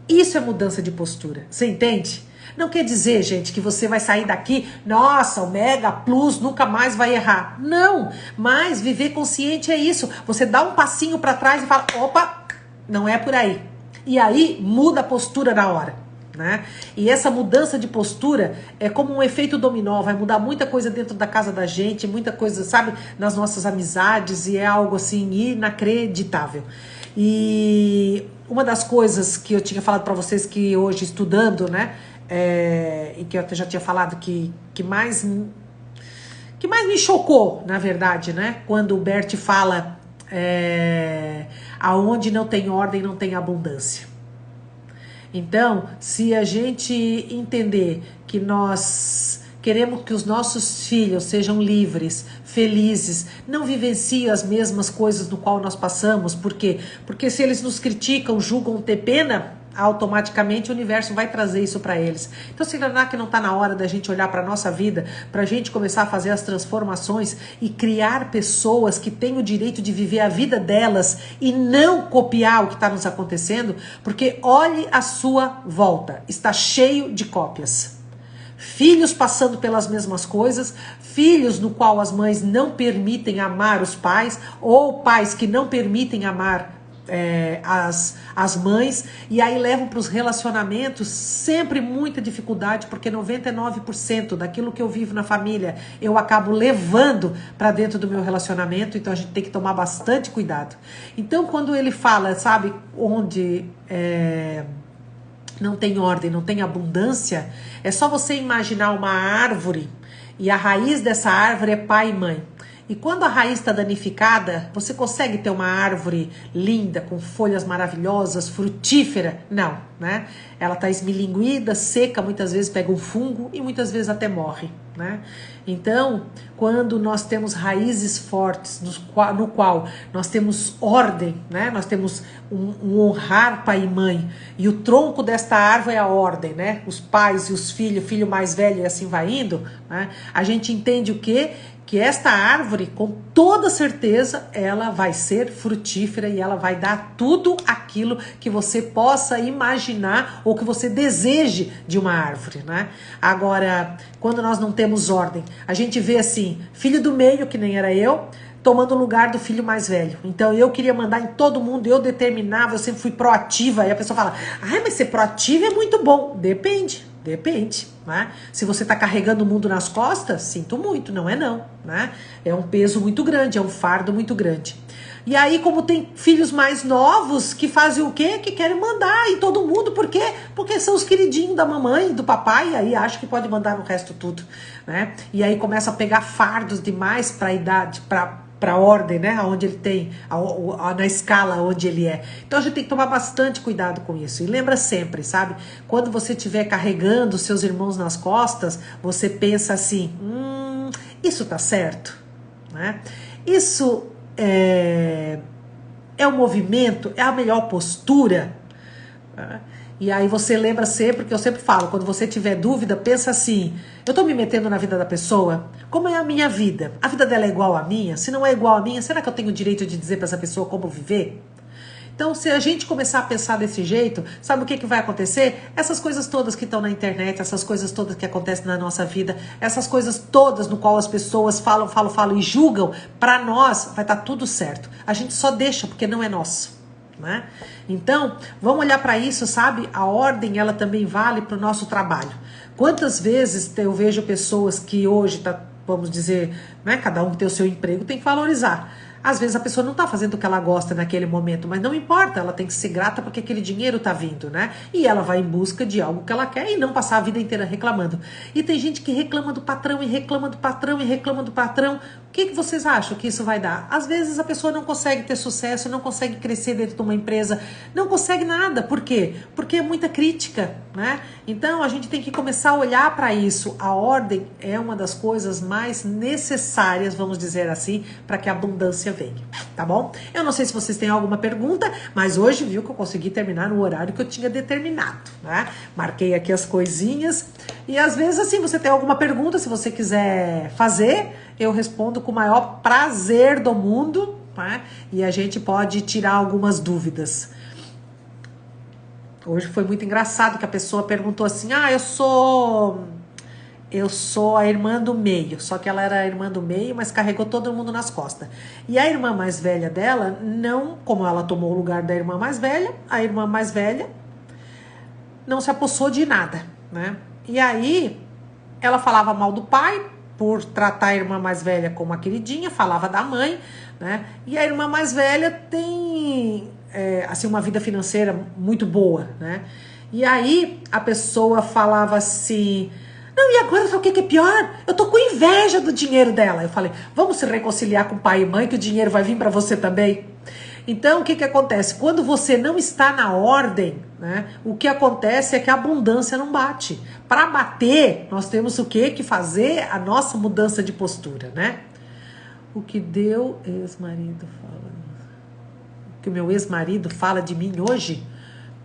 Isso é mudança de postura, você entende? Não quer dizer, gente, que você vai sair daqui, nossa, o Mega Plus nunca mais vai errar. Não, mas viver consciente é isso. Você dá um passinho pra trás e fala, opa, não é por aí. E aí muda a postura na hora. Né? E essa mudança de postura é como um efeito dominó, vai mudar muita coisa dentro da casa da gente, muita coisa, sabe, nas nossas amizades, e é algo assim inacreditável. E uma das coisas que eu tinha falado para vocês que hoje estudando, né, e que eu até já tinha falado que mais me chocou, na verdade, né, quando o Bert fala aonde não tem ordem não tem abundância. Então, se a gente entender que nós queremos que os nossos filhos sejam livres, felizes, não vivenciem as mesmas coisas no qual nós passamos, por quê? Porque se eles nos criticam, julgam, ter pena, automaticamente o universo vai trazer isso para eles. Então, será que não está na hora da gente olhar para a nossa vida, para a gente começar a fazer as transformações e criar pessoas que têm o direito de viver a vida delas e não copiar o que está nos acontecendo? Porque olhe a sua volta, está cheio de cópias. Filhos passando pelas mesmas coisas, filhos no qual as mães não permitem amar os pais, ou pais que não permitem amar as mães, e aí levam para os relacionamentos sempre muita dificuldade, porque 99% daquilo que eu vivo na família eu acabo levando para dentro do meu relacionamento, então a gente tem que tomar bastante cuidado. Então quando ele fala, sabe, onde não tem ordem, não tem abundância, é só você imaginar uma árvore e a raiz dessa árvore é pai e mãe. E quando a raiz está danificada, você consegue ter uma árvore linda, com folhas maravilhosas, frutífera? Não, né? Ela está esmilinguida, seca, muitas vezes pega um fungo e muitas vezes até morre, né? Então, quando nós temos raízes fortes, no qual nós temos ordem, né? Nós temos um honrar pai e mãe, e o tronco desta árvore é a ordem, né? Os pais e os filhos, filho mais velho e assim vai indo, né? A gente entende o quê? Que esta árvore, com toda certeza, ela vai ser frutífera e ela vai dar tudo aquilo que você possa imaginar ou que você deseje de uma árvore, né? Agora, quando nós não temos ordem, a gente vê assim, filho do meio, que nem era eu, tomando o lugar do filho mais velho. Então eu queria mandar em todo mundo, eu determinava, eu sempre fui proativa. Aí a pessoa fala, ai, mas ser proativa é muito bom. Depende. Depende, né? Se você está carregando o mundo nas costas, sinto muito, não é não, né? É um peso muito grande, é um fardo muito grande. E aí, como tem filhos mais novos que fazem o quê? Que querem mandar em todo mundo, por quê? Porque são os queridinhos da mamãe, do papai, e aí acho que pode mandar no resto tudo, né? E aí começa a pegar fardos demais para a idade, para a ordem, né? Onde ele tem, na escala onde ele é. Então a gente tem que tomar bastante cuidado com isso. E lembra sempre, sabe? Quando você estiver carregando seus irmãos nas costas, você pensa assim, isso tá certo, né? Isso é o movimento, é a melhor postura, né? E aí você lembra sempre, que eu sempre falo, quando você tiver dúvida, pensa assim, eu tô me metendo na vida da pessoa? Como é a minha vida? A vida dela é igual à minha? Se não é igual à minha, será que eu tenho o direito de dizer para essa pessoa como viver? Então, se a gente começar a pensar desse jeito, sabe o que vai acontecer? Essas coisas todas que estão na internet, essas coisas todas que acontecem na nossa vida, essas coisas todas no qual as pessoas falam e julgam, para nós vai estar tudo certo. A gente só deixa porque não é nosso, né? Então, vamos olhar para isso, sabe? A ordem, ela também vale para o nosso trabalho. Quantas vezes eu vejo pessoas que hoje vamos dizer, né, cada um que tem o seu emprego tem que valorizar. Às vezes a pessoa não tá fazendo o que ela gosta naquele momento, mas não importa, ela tem que ser grata porque aquele dinheiro tá vindo, né? E ela vai em busca de algo que ela quer e não passar a vida inteira reclamando. E tem gente que reclama do patrão e reclama do patrão e reclama do patrão. O que vocês acham que isso vai dar? Às vezes a pessoa não consegue ter sucesso, não consegue crescer dentro de uma empresa, não consegue nada. Por quê? Porque é muita crítica, né? Então a gente tem que começar a olhar para isso. A ordem é uma das coisas mais necessárias, vamos dizer assim, para que a abundância venha, tá bom? Eu não sei se vocês têm alguma pergunta, mas hoje viu que eu consegui terminar no horário que eu tinha determinado, né? Marquei aqui as coisinhas e às vezes assim, você tem alguma pergunta, se você quiser fazer, eu respondo com o maior prazer do mundo, né? E a gente pode tirar algumas dúvidas. Hoje foi muito engraçado que a pessoa perguntou assim, eu sou a irmã do meio, só que ela era a irmã do meio, mas carregou todo mundo nas costas. E a irmã mais velha dela, não, como ela tomou o lugar da irmã mais velha, a irmã mais velha não se apossou de nada, né? E aí, ela falava mal do pai, por tratar a irmã mais velha como a queridinha, falava da mãe, né? E a irmã mais velha tem, assim, uma vida financeira muito boa, né? E aí, a pessoa falava assim... Não, e agora sabe o que é pior? Eu tô com inveja do dinheiro dela. Eu falei, vamos se reconciliar com pai e mãe, que o dinheiro vai vir para você também. Então, o que acontece? Quando você não está na ordem, né, o que acontece é que a abundância não bate. Para bater, nós temos o quê? Que fazer a nossa mudança de postura, né? O que deu ex-marido fala... O que o meu ex-marido fala de mim hoje...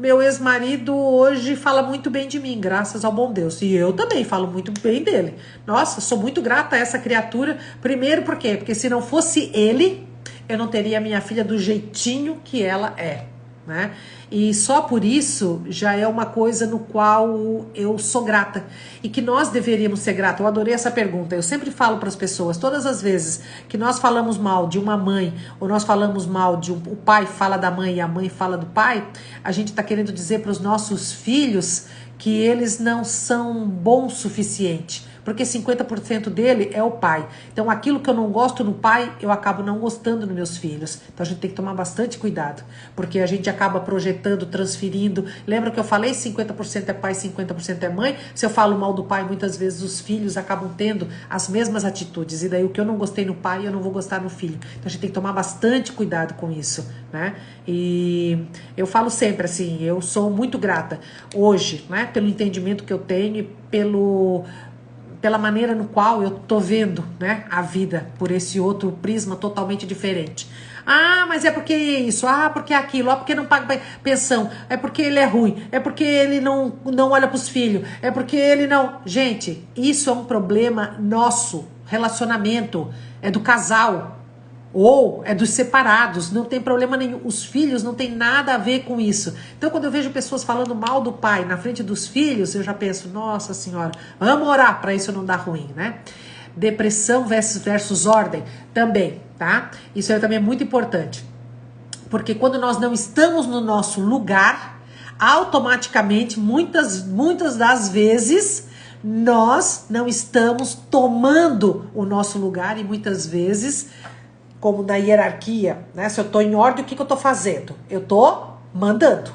Meu ex-marido hoje fala muito bem de mim, graças ao bom Deus. E eu também falo muito bem dele. Nossa, sou muito grata a essa criatura. Primeiro, por quê? Porque se não fosse ele, eu não teria minha filha do jeitinho que ela é, né? E só por isso já é uma coisa no qual eu sou grata. E que nós deveríamos ser gratos. Eu adorei essa pergunta. Eu sempre falo para as pessoas, todas as vezes que nós falamos mal de uma mãe, ou nós falamos mal de o pai fala da mãe e a mãe fala do pai, a gente está querendo dizer para os nossos filhos que eles não são bons o suficiente. Porque 50% dele é o pai. Então aquilo que eu não gosto no pai, eu acabo não gostando nos meus filhos. Então a gente tem que tomar bastante cuidado. Porque a gente acaba projetando, transferindo. Lembra que eu falei 50% é pai, 50% é mãe? Se eu falo mal do pai, muitas vezes os filhos acabam tendo as mesmas atitudes. E daí o que eu não gostei no pai, eu não vou gostar no filho. Então a gente tem que tomar bastante cuidado com isso, né? E eu falo sempre assim, eu sou muito grata hoje, né? Pelo entendimento que eu tenho e pela maneira no qual eu tô vendo, né, a vida por esse outro prisma totalmente diferente. Ah, mas é porque isso, porque aquilo, porque não paga pensão, é porque ele é ruim, é porque ele não olha pros filhos, é porque ele não... Gente, isso é um problema nosso, relacionamento, é do casal, ou é dos separados, não tem problema nenhum. Os filhos não tem nada a ver com isso. Então, quando eu vejo pessoas falando mal do pai na frente dos filhos, eu já penso, nossa senhora, vamos orar para isso não dar ruim, né? Depressão versus ordem, também, tá? Isso aí também é muito importante. Porque quando nós não estamos no nosso lugar, automaticamente, muitas das vezes, nós não estamos tomando o nosso lugar e muitas vezes... como na hierarquia, né? Se eu tô em ordem, o que eu tô fazendo? Eu tô mandando.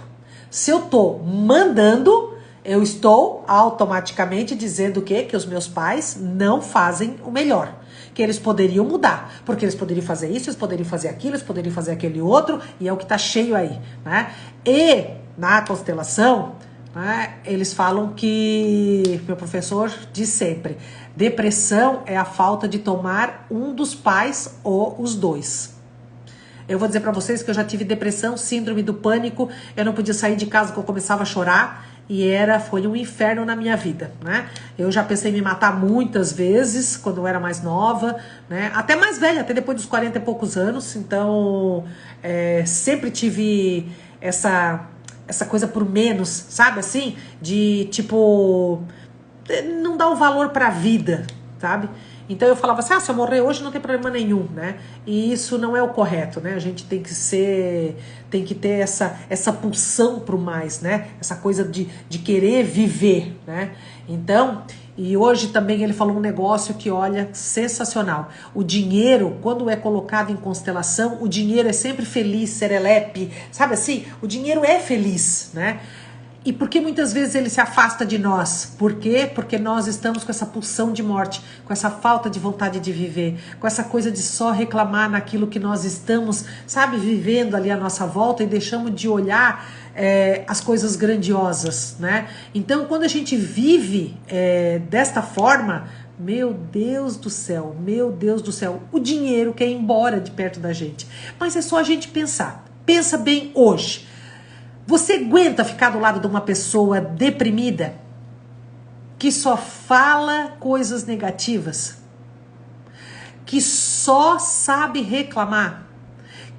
Se eu tô mandando, eu estou automaticamente dizendo o quê? Que os meus pais não fazem o melhor. Que eles poderiam mudar. Porque eles poderiam fazer isso, eles poderiam fazer aquilo, eles poderiam fazer aquele outro, e é o que tá cheio aí, né? E na constelação, né, eles falam que, meu professor diz sempre, depressão é a falta de tomar um dos pais ou os dois. Eu vou dizer para vocês que eu já tive depressão, síndrome do pânico, eu não podia sair de casa porque eu começava a chorar e foi um inferno na minha vida, né? Eu já pensei em me matar muitas vezes quando eu era mais nova, né? Até mais velha, até depois dos 40 e poucos anos, então sempre tive essa coisa por menos, sabe assim? De tipo... não dá o valor pra vida, sabe? Então eu falava assim, se eu morrer hoje não tem problema nenhum, né? E isso não é o correto, né? A gente tem que ter essa pulsão pro mais, né? Essa coisa de querer viver, né? Então, E hoje também ele falou um negócio que, olha, sensacional. O dinheiro, quando é colocado em constelação, o dinheiro é sempre feliz, serelepe, sabe assim? O dinheiro é feliz, né? E por que muitas vezes ele se afasta de nós? Por quê? Porque nós estamos com essa pulsão de morte, com essa falta de vontade de viver, com essa coisa de só reclamar naquilo que nós estamos, sabe, vivendo ali à nossa volta e deixamos de olhar as coisas grandiosas, né? Então, quando a gente vive desta forma, meu Deus do céu, o dinheiro quer ir embora de perto da gente. Mas é só a gente pensar. Pensa bem hoje. Você aguenta ficar do lado de uma pessoa deprimida que só fala coisas negativas, que só sabe reclamar,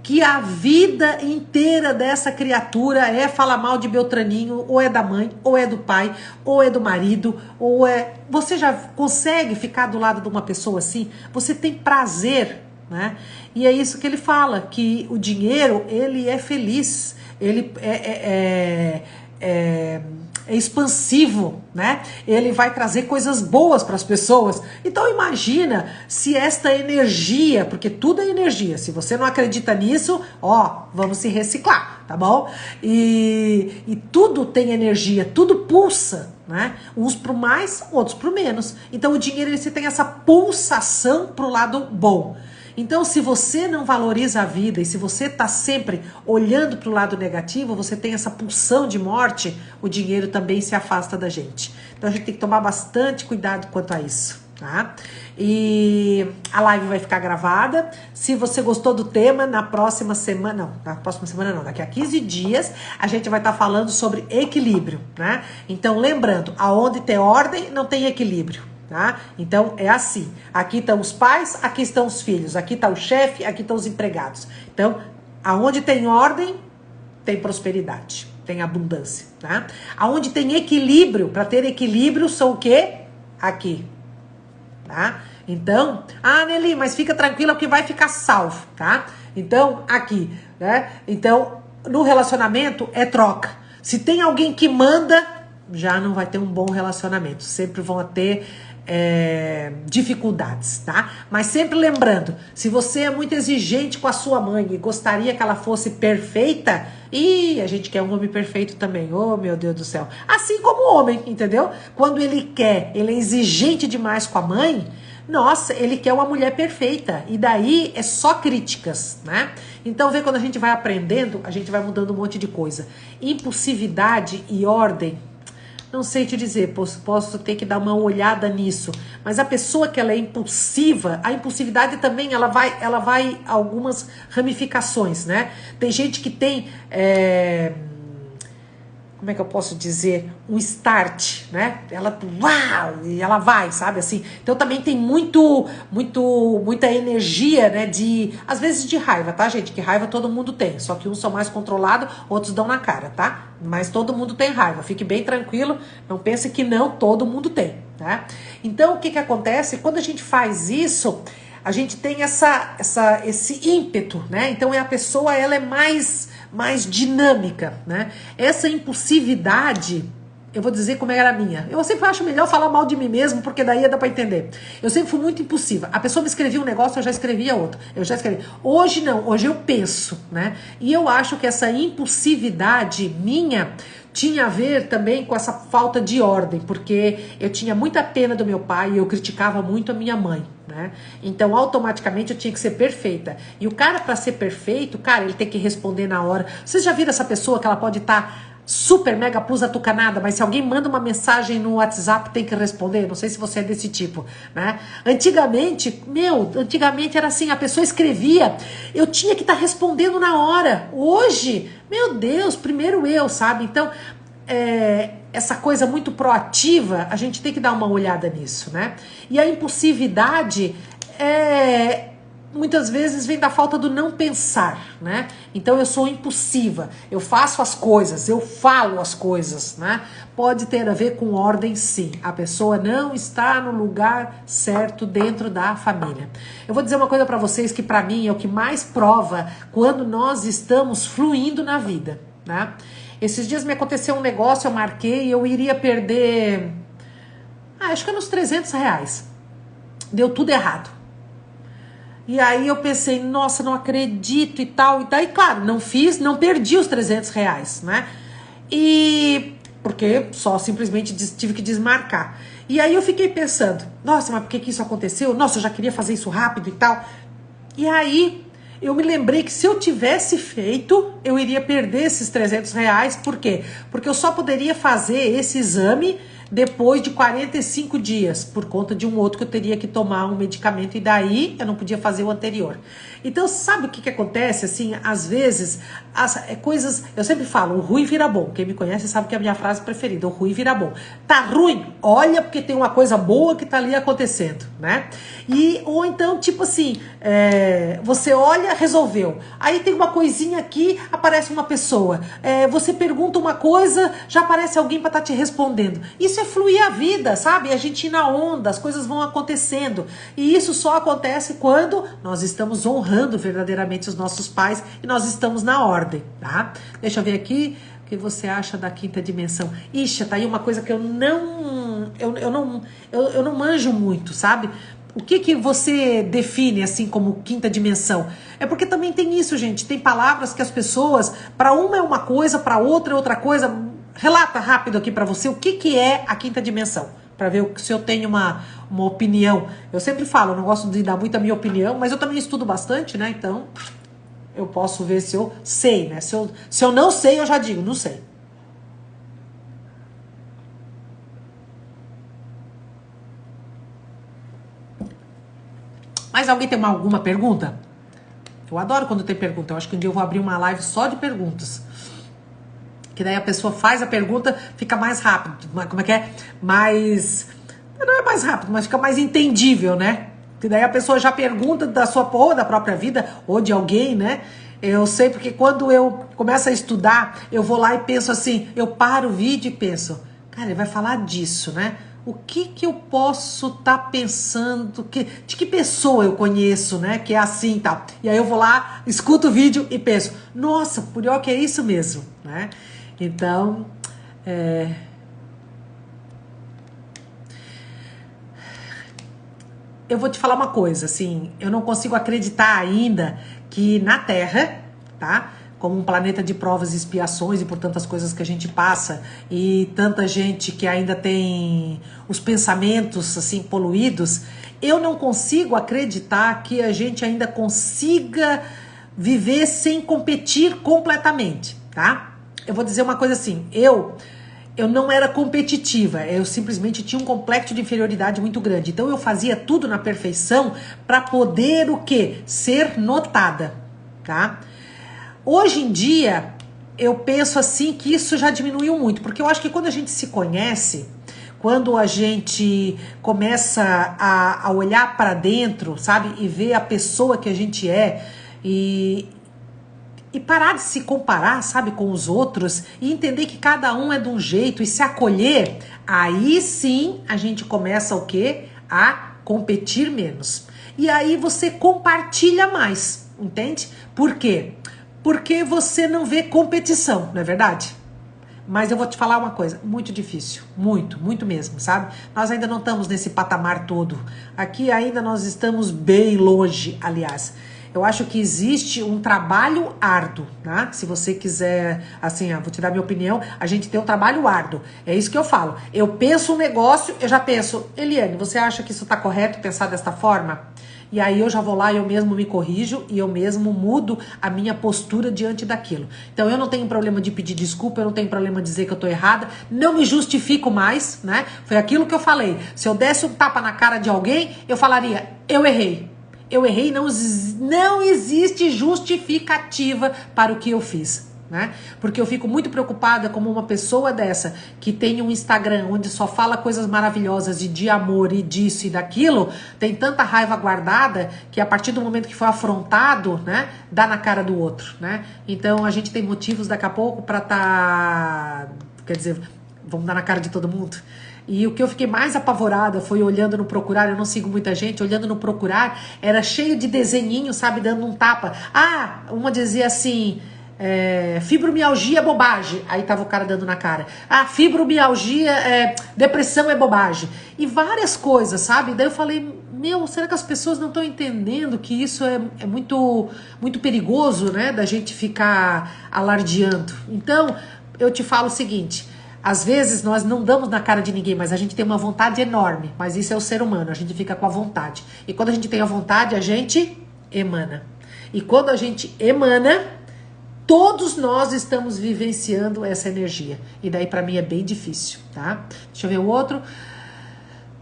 que a vida inteira dessa criatura é falar mal de Beltraninho, ou é da mãe, ou é do pai, ou é do marido, ou é... Você já consegue ficar do lado de uma pessoa assim? Você tem prazer, né? E é isso que ele fala, que o dinheiro, ele é feliz, ele é expansivo, né? Ele vai trazer coisas boas para as pessoas. Então imagina se esta energia, porque tudo é energia, se você não acredita nisso, ó, vamos se reciclar, tá bom? E tudo tem energia, tudo pulsa, né? Uns pro mais, outros pro menos. Então o dinheiro, você tem essa pulsação pro lado bom. Então, se você não valoriza a vida e se você está sempre olhando para o lado negativo, você tem essa pulsão de morte, o dinheiro também se afasta da gente. Então, a gente tem que tomar bastante cuidado quanto a isso, tá? E a live vai ficar gravada. Se você gostou do tema, daqui a 15 dias, a gente vai estar falando sobre equilíbrio, né? Então, lembrando, aonde tem ordem, não tem equilíbrio. Tá? Então é assim, aqui estão os pais, aqui estão os filhos, aqui está o chefe, aqui estão os empregados. Então, aonde tem ordem, tem prosperidade, tem abundância, tá? Aonde tem equilíbrio, para ter equilíbrio são o quê? Aqui, tá? Então, Nelly, mas fica tranquila que vai ficar salvo, tá? Então, aqui, né? Então, no relacionamento é troca. Se tem alguém que manda, já não vai ter um bom relacionamento, sempre vão ter dificuldades, tá? Mas sempre lembrando, se você é muito exigente com a sua mãe e gostaria que ela fosse perfeita, e a gente quer um homem perfeito também, oh meu Deus do céu, assim como o homem, entendeu? Quando ele é exigente demais com a mãe, nossa, ele quer uma mulher perfeita, e daí é só críticas, né? Então vê, quando a gente vai aprendendo, a gente vai mudando um monte de coisa. Impulsividade e ordem, não sei te dizer, posso ter que dar uma olhada nisso. Mas a pessoa que ela é impulsiva, a impulsividade também, ela vai algumas ramificações, né? Tem gente que tem, como é que eu posso dizer? Um start, né? Ela, uau, e ela vai, sabe assim? Então também tem muita energia, né? Às vezes de raiva, tá, gente? Que raiva todo mundo tem. Só que uns são mais controlados, outros dão na cara, tá? Mas todo mundo tem raiva. Fique bem tranquilo. Não pense que não, todo mundo tem, tá? Então o que acontece? Quando a gente faz isso, a gente tem esse ímpeto, né? Então a pessoa, ela é mais dinâmica, né? Essa impulsividade, eu vou dizer como era a minha. Eu sempre acho melhor falar mal de mim mesmo, porque daí dá pra entender. Eu sempre fui muito impulsiva. A pessoa me escrevia um negócio, eu já escrevia outro. Hoje não, hoje eu penso, né? E eu acho que essa impulsividade minha tinha a ver também com essa falta de ordem, porque eu tinha muita pena do meu pai e eu criticava muito a minha mãe, né? Então, automaticamente, eu tinha que ser perfeita. E o cara, para ser perfeito, cara, ele tem que responder na hora. Vocês já viram essa pessoa que ela pode estar super mega plus atucanada, mas se alguém manda uma mensagem no WhatsApp, tem que responder? Não sei se você é desse tipo, né? Antigamente era assim, a pessoa escrevia, eu tinha que estar respondendo na hora. Hoje, meu Deus, primeiro eu, sabe? Então, essa coisa muito proativa, a gente tem que dar uma olhada nisso, né? E a impulsividade muitas vezes vem da falta do não pensar, né? Então eu sou impulsiva, eu faço as coisas, eu falo as coisas, né? Pode ter a ver com ordem, sim. A pessoa não está no lugar certo dentro da família. Eu vou dizer uma coisa para vocês que para mim é o que mais prova quando nós estamos fluindo na vida, né? Esses dias me aconteceu um negócio, eu marquei, eu iria perder acho que é nos R$ 300. Deu tudo errado. E aí eu pensei, nossa, não acredito e tal. E daí, claro, não fiz, não perdi os R$ 300, né? E porque só simplesmente tive que desmarcar. E aí eu fiquei pensando, nossa, mas por que isso aconteceu? Nossa, eu já queria fazer isso rápido e tal. E aí eu me lembrei que se eu tivesse feito, eu iria perder esses R$ 300. Por quê? Porque eu só poderia fazer esse exame depois de 45 dias, por conta de um outro que eu teria que tomar um medicamento, e daí eu não podia fazer o anterior. Então, sabe o que acontece? Assim, às vezes, coisas... Eu sempre falo, o ruim vira bom. Quem me conhece sabe que é a minha frase preferida, o ruim vira bom. Tá ruim? Olha, porque tem uma coisa boa que tá ali acontecendo, né? Ou então, tipo assim, você olha, resolveu. Aí tem uma coisinha aqui, aparece uma pessoa. Você pergunta uma coisa, já aparece alguém para estar te respondendo. Isso é fluir a vida, sabe? A gente ir na onda, as coisas vão acontecendo. E isso só acontece quando nós estamos honrando verdadeiramente os nossos pais e nós estamos na ordem, tá? Deixa eu ver aqui o que você acha da quinta dimensão. Ixi, tá aí uma coisa que eu não manjo muito, sabe? O que você define assim como quinta dimensão? É porque também tem isso, gente. Tem palavras que as pessoas, para uma é uma coisa, para outra é outra coisa. Relata rápido aqui para você o que é a quinta dimensão, para ver se eu tenho uma opinião. Eu sempre falo, eu não gosto de dar muito a minha opinião, mas eu também estudo bastante, né? Então, eu posso ver se eu sei, né? Se eu não sei, eu já digo, não sei. Mas alguém tem alguma pergunta? Eu adoro quando tem pergunta. Eu acho que um dia eu vou abrir uma live só de perguntas. Que daí a pessoa faz a pergunta, fica mais rápido. Como é que é? Não é mais rápido, mas fica mais entendível, né? Que daí a pessoa já pergunta da sua ou da própria vida, ou de alguém, né? Eu sei porque quando eu começo a estudar, eu vou lá e penso assim, eu paro o vídeo e penso, cara, ele vai falar disso, né? O que eu posso estar pensando, de que pessoa eu conheço, né? Que é assim e tal. E aí eu vou lá, escuto o vídeo e penso, nossa, pior que é isso mesmo, né? Então, eu vou te falar uma coisa, assim, eu não consigo acreditar ainda que na Terra, tá? Como um planeta de provas e expiações e por tantas coisas que a gente passa e tanta gente que ainda tem os pensamentos assim poluídos, eu não consigo acreditar que a gente ainda consiga viver sem competir completamente, tá? Eu vou dizer uma coisa assim, eu não era competitiva, eu simplesmente tinha um complexo de inferioridade muito grande. Então eu fazia tudo na perfeição para poder o quê? Ser notada, tá? Hoje em dia, eu penso assim que isso já diminuiu muito, porque eu acho que quando a gente se conhece, quando a gente começa a olhar para dentro, sabe, e ver a pessoa que a gente é, e parar de se comparar, sabe, com os outros, e entender que cada um é de um jeito, e se acolher, aí sim a gente começa o quê? A competir menos. E aí você compartilha mais, entende? Por quê? Porque você não vê competição, não é verdade? Mas eu vou te falar uma coisa, muito difícil, muito mesmo, sabe? Nós ainda não estamos nesse patamar todo. Aqui ainda nós estamos bem longe, aliás. Eu acho que existe um trabalho árduo, né? Se você quiser, assim, vou te dar minha opinião, a gente tem um trabalho árduo. É isso que eu falo. Eu penso um negócio, eu já penso, Eliane, você acha que isso tá correto pensar desta forma? E aí eu já vou lá, eu mesmo me corrijo e eu mesmo mudo a minha postura diante daquilo. Então eu não tenho problema de pedir desculpa, eu não tenho problema de dizer que eu tô errada, não me justifico mais, né? Foi aquilo que eu falei. Se eu desse um tapa na cara de alguém, eu falaria, eu errei. Eu errei, não existe justificativa para o que eu fiz, né? Porque eu fico muito preocupada como uma pessoa dessa que tem um Instagram onde só fala coisas maravilhosas e de amor e disso e daquilo, tem tanta raiva guardada que a partir do momento que foi afrontado, né, dá na cara do outro, né? Então a gente tem motivos daqui a pouco para quer dizer, vamos dar na cara de todo mundo. E o que eu fiquei mais apavorada foi olhando no Procurar, eu não sigo muita gente, olhando no Procurar, era cheio de desenhinho, sabe, dando um tapa. Ah, uma dizia assim, fibromialgia é bobagem. Aí tava o cara dando na cara. Ah, fibromialgia, depressão é bobagem. E várias coisas, sabe? Daí eu falei, meu, será que as pessoas não estão entendendo que isso é muito, muito perigoso, né? Da gente ficar alardeando. Então, eu te falo o seguinte, às vezes nós não damos na cara de ninguém, mas a gente tem uma vontade enorme. Mas isso é o ser humano, a gente fica com a vontade. E quando a gente tem a vontade, a gente emana. E quando a gente emana, todos nós estamos vivenciando essa energia. E daí pra mim é bem difícil, tá? Deixa eu ver o outro.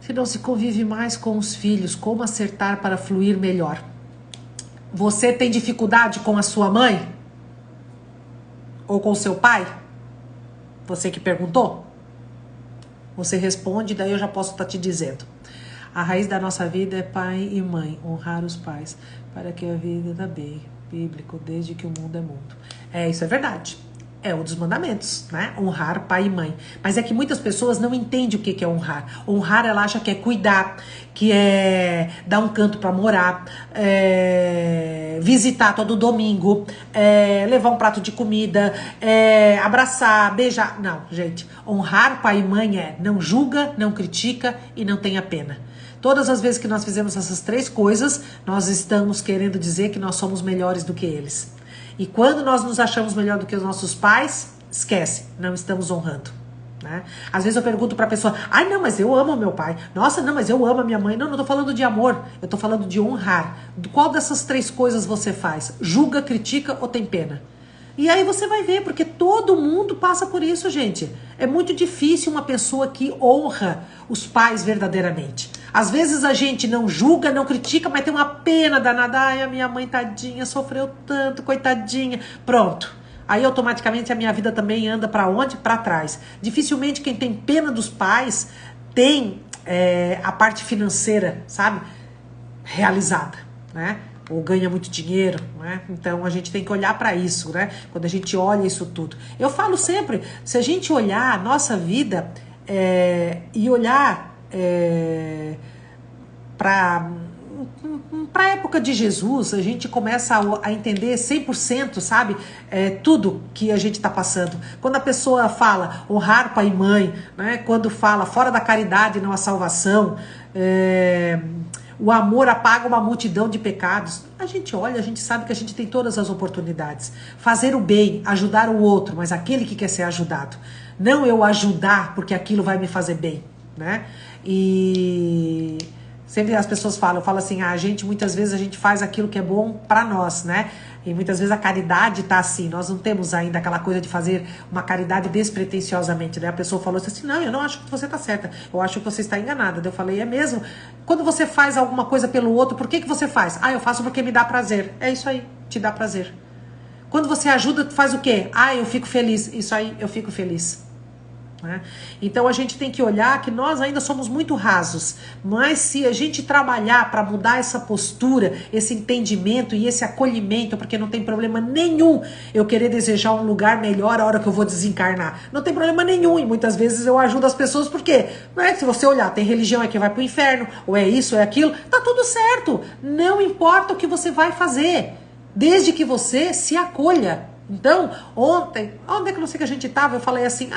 Se não se convive mais com os filhos, como acertar para fluir melhor? Você tem dificuldade com a sua mãe? Ou com o seu pai? Você que perguntou? Você responde, daí eu já posso estar te dizendo. A raiz da nossa vida é pai e mãe. Honrar os pais para que a vida dá bem. Bíblico, desde que o mundo é mundo. Isso é verdade. É um dos mandamentos, né? Honrar pai e mãe. Mas é que muitas pessoas não entendem o que é honrar. Honrar, ela acha que é cuidar, que é dar um canto para morar, visitar todo domingo, levar um prato de comida, abraçar, beijar. Não, gente. Honrar pai e mãe não julga, não critica e não tenha pena. Todas as vezes que nós fizemos essas três coisas, nós estamos querendo dizer que nós somos melhores do que eles. E quando nós nos achamos melhor do que os nossos pais, esquece, não estamos honrando, né? Às vezes eu pergunto pra pessoa, ai não, mas eu amo meu pai. Nossa, não, mas eu amo a minha mãe. Não, não tô falando de amor, eu tô falando de honrar. Qual dessas três coisas você faz? Julga, critica ou tem pena? E aí você vai ver, porque todo mundo passa por isso, gente. É muito difícil uma pessoa que honra os pais verdadeiramente. Às vezes a gente não julga, não critica, mas tem uma pena danada. Ai, a minha mãe tadinha, sofreu tanto, coitadinha. Pronto. Aí automaticamente a minha vida também anda pra onde? Pra trás. Dificilmente quem tem pena dos pais tem a parte financeira, sabe? Realizada, né? Ou ganha muito dinheiro, né? Então a gente tem que olhar para isso, né? Quando a gente olha isso tudo. Eu falo sempre, se a gente olhar a nossa vida e olhar para a época de Jesus, a gente começa a entender 100%, sabe? Tudo que a gente está passando. Quando a pessoa fala honrar pai e mãe, né? Quando fala fora da caridade não há salvação, o amor apaga uma multidão de pecados. A gente olha, a gente sabe que a gente tem todas as oportunidades. Fazer o bem, ajudar o outro, mas aquele que quer ser ajudado. Não eu ajudar porque aquilo vai me fazer bem, né? E sempre as pessoas falam assim, muitas vezes a gente faz aquilo que é bom para nós, né? E muitas vezes a caridade tá assim, nós não temos ainda aquela coisa de fazer uma caridade despretensiosamente, né? A pessoa falou assim, não, eu não acho que você tá certa, eu acho que você está enganada. Daí eu falei, é mesmo? Quando você faz alguma coisa pelo outro, por que você faz? Eu faço porque me dá prazer. É isso aí, te dá prazer. Quando você ajuda, tu faz o quê? Eu fico feliz. Isso aí, eu fico feliz. Né? Então a gente tem que olhar que nós ainda somos muito rasos, mas se a gente trabalhar para mudar essa postura, esse entendimento e esse acolhimento, porque não tem problema nenhum eu querer desejar um lugar melhor a hora que eu vou desencarnar, não tem problema nenhum, e muitas vezes eu ajudo as pessoas porque, não é que se você olhar, tem religião que vai pro inferno, ou é isso, ou é aquilo, tá tudo certo, não importa o que você vai fazer, desde que você se acolha. Então, ontem é que não sei que a gente tava, eu falei assim,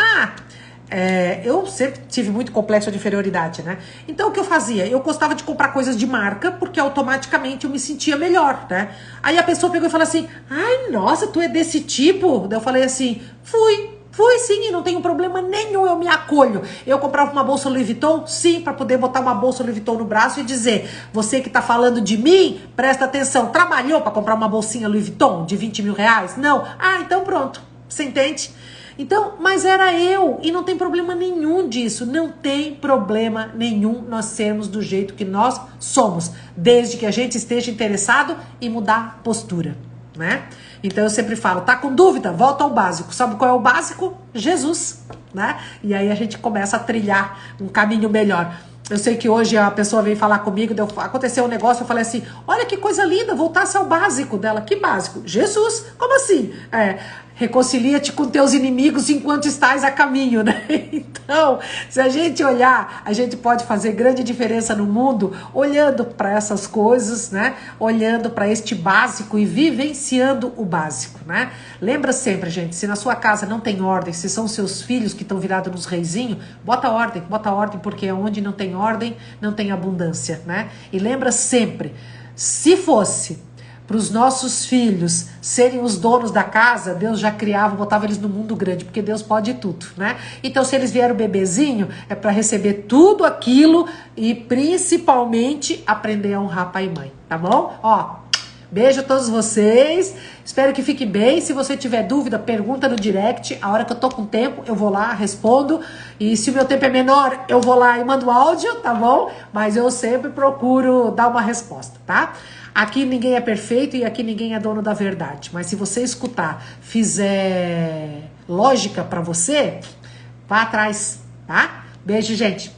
eu sempre tive muito complexo de inferioridade, né? Então o que eu fazia? Eu gostava de comprar coisas de marca, porque automaticamente eu me sentia melhor, né? Aí a pessoa pegou e falou assim, nossa, tu é desse tipo? Daí eu falei assim, fui sim, e não tenho problema nenhum, eu me acolho. Eu comprava uma bolsa Louis Vuitton, sim, para poder botar uma bolsa Louis Vuitton no braço e dizer, você que tá falando de mim, presta atenção, trabalhou para comprar uma bolsinha Louis Vuitton de 20 mil reais? Não? Então pronto, você entende? Então, mas era eu, e não tem problema nenhum disso, não tem problema nenhum nós sermos do jeito que nós somos, desde que a gente esteja interessado em mudar postura, né? Então eu sempre falo, tá com dúvida? Volta ao básico. Sabe qual é o básico? Jesus, né? E aí a gente começa a trilhar um caminho melhor. Eu sei que hoje a pessoa veio falar comigo, aconteceu um negócio, eu falei assim, olha que coisa linda, voltasse ao básico dela. Que básico? Jesus. Como assim? reconcilia-te com teus inimigos enquanto estás a caminho, né? Então, se a gente olhar, a gente pode fazer grande diferença no mundo olhando para essas coisas, né? Olhando para este básico e vivenciando o básico, né? Lembra sempre, gente, se na sua casa não tem ordem, se são seus filhos que estão virados nos reizinhos, bota ordem, porque onde não tem ordem, não tem abundância, né? E lembra sempre, se fosse para os nossos filhos serem os donos da casa, Deus já criava, botava eles no mundo grande, porque Deus pode tudo, né? Então, se eles vieram bebezinho, é para receber tudo aquilo e principalmente aprender a honrar pai e mãe, tá bom? Ó, beijo a todos vocês, espero que fique bem. Se você tiver dúvida, pergunta no direct, a hora que eu tô com tempo, eu vou lá, respondo, e se o meu tempo é menor, eu vou lá e mando áudio, tá bom? Mas eu sempre procuro dar uma resposta, tá? Aqui ninguém é perfeito e aqui ninguém é dono da verdade. Mas se você escutar, fizer lógica pra você, vá atrás, tá? Beijo, gente.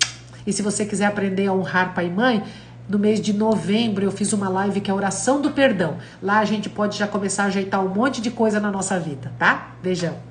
E se você quiser aprender a honrar pai e mãe, no mês de novembro eu fiz uma live que é a oração do perdão. Lá a gente pode já começar a ajeitar um monte de coisa na nossa vida, tá? Beijão.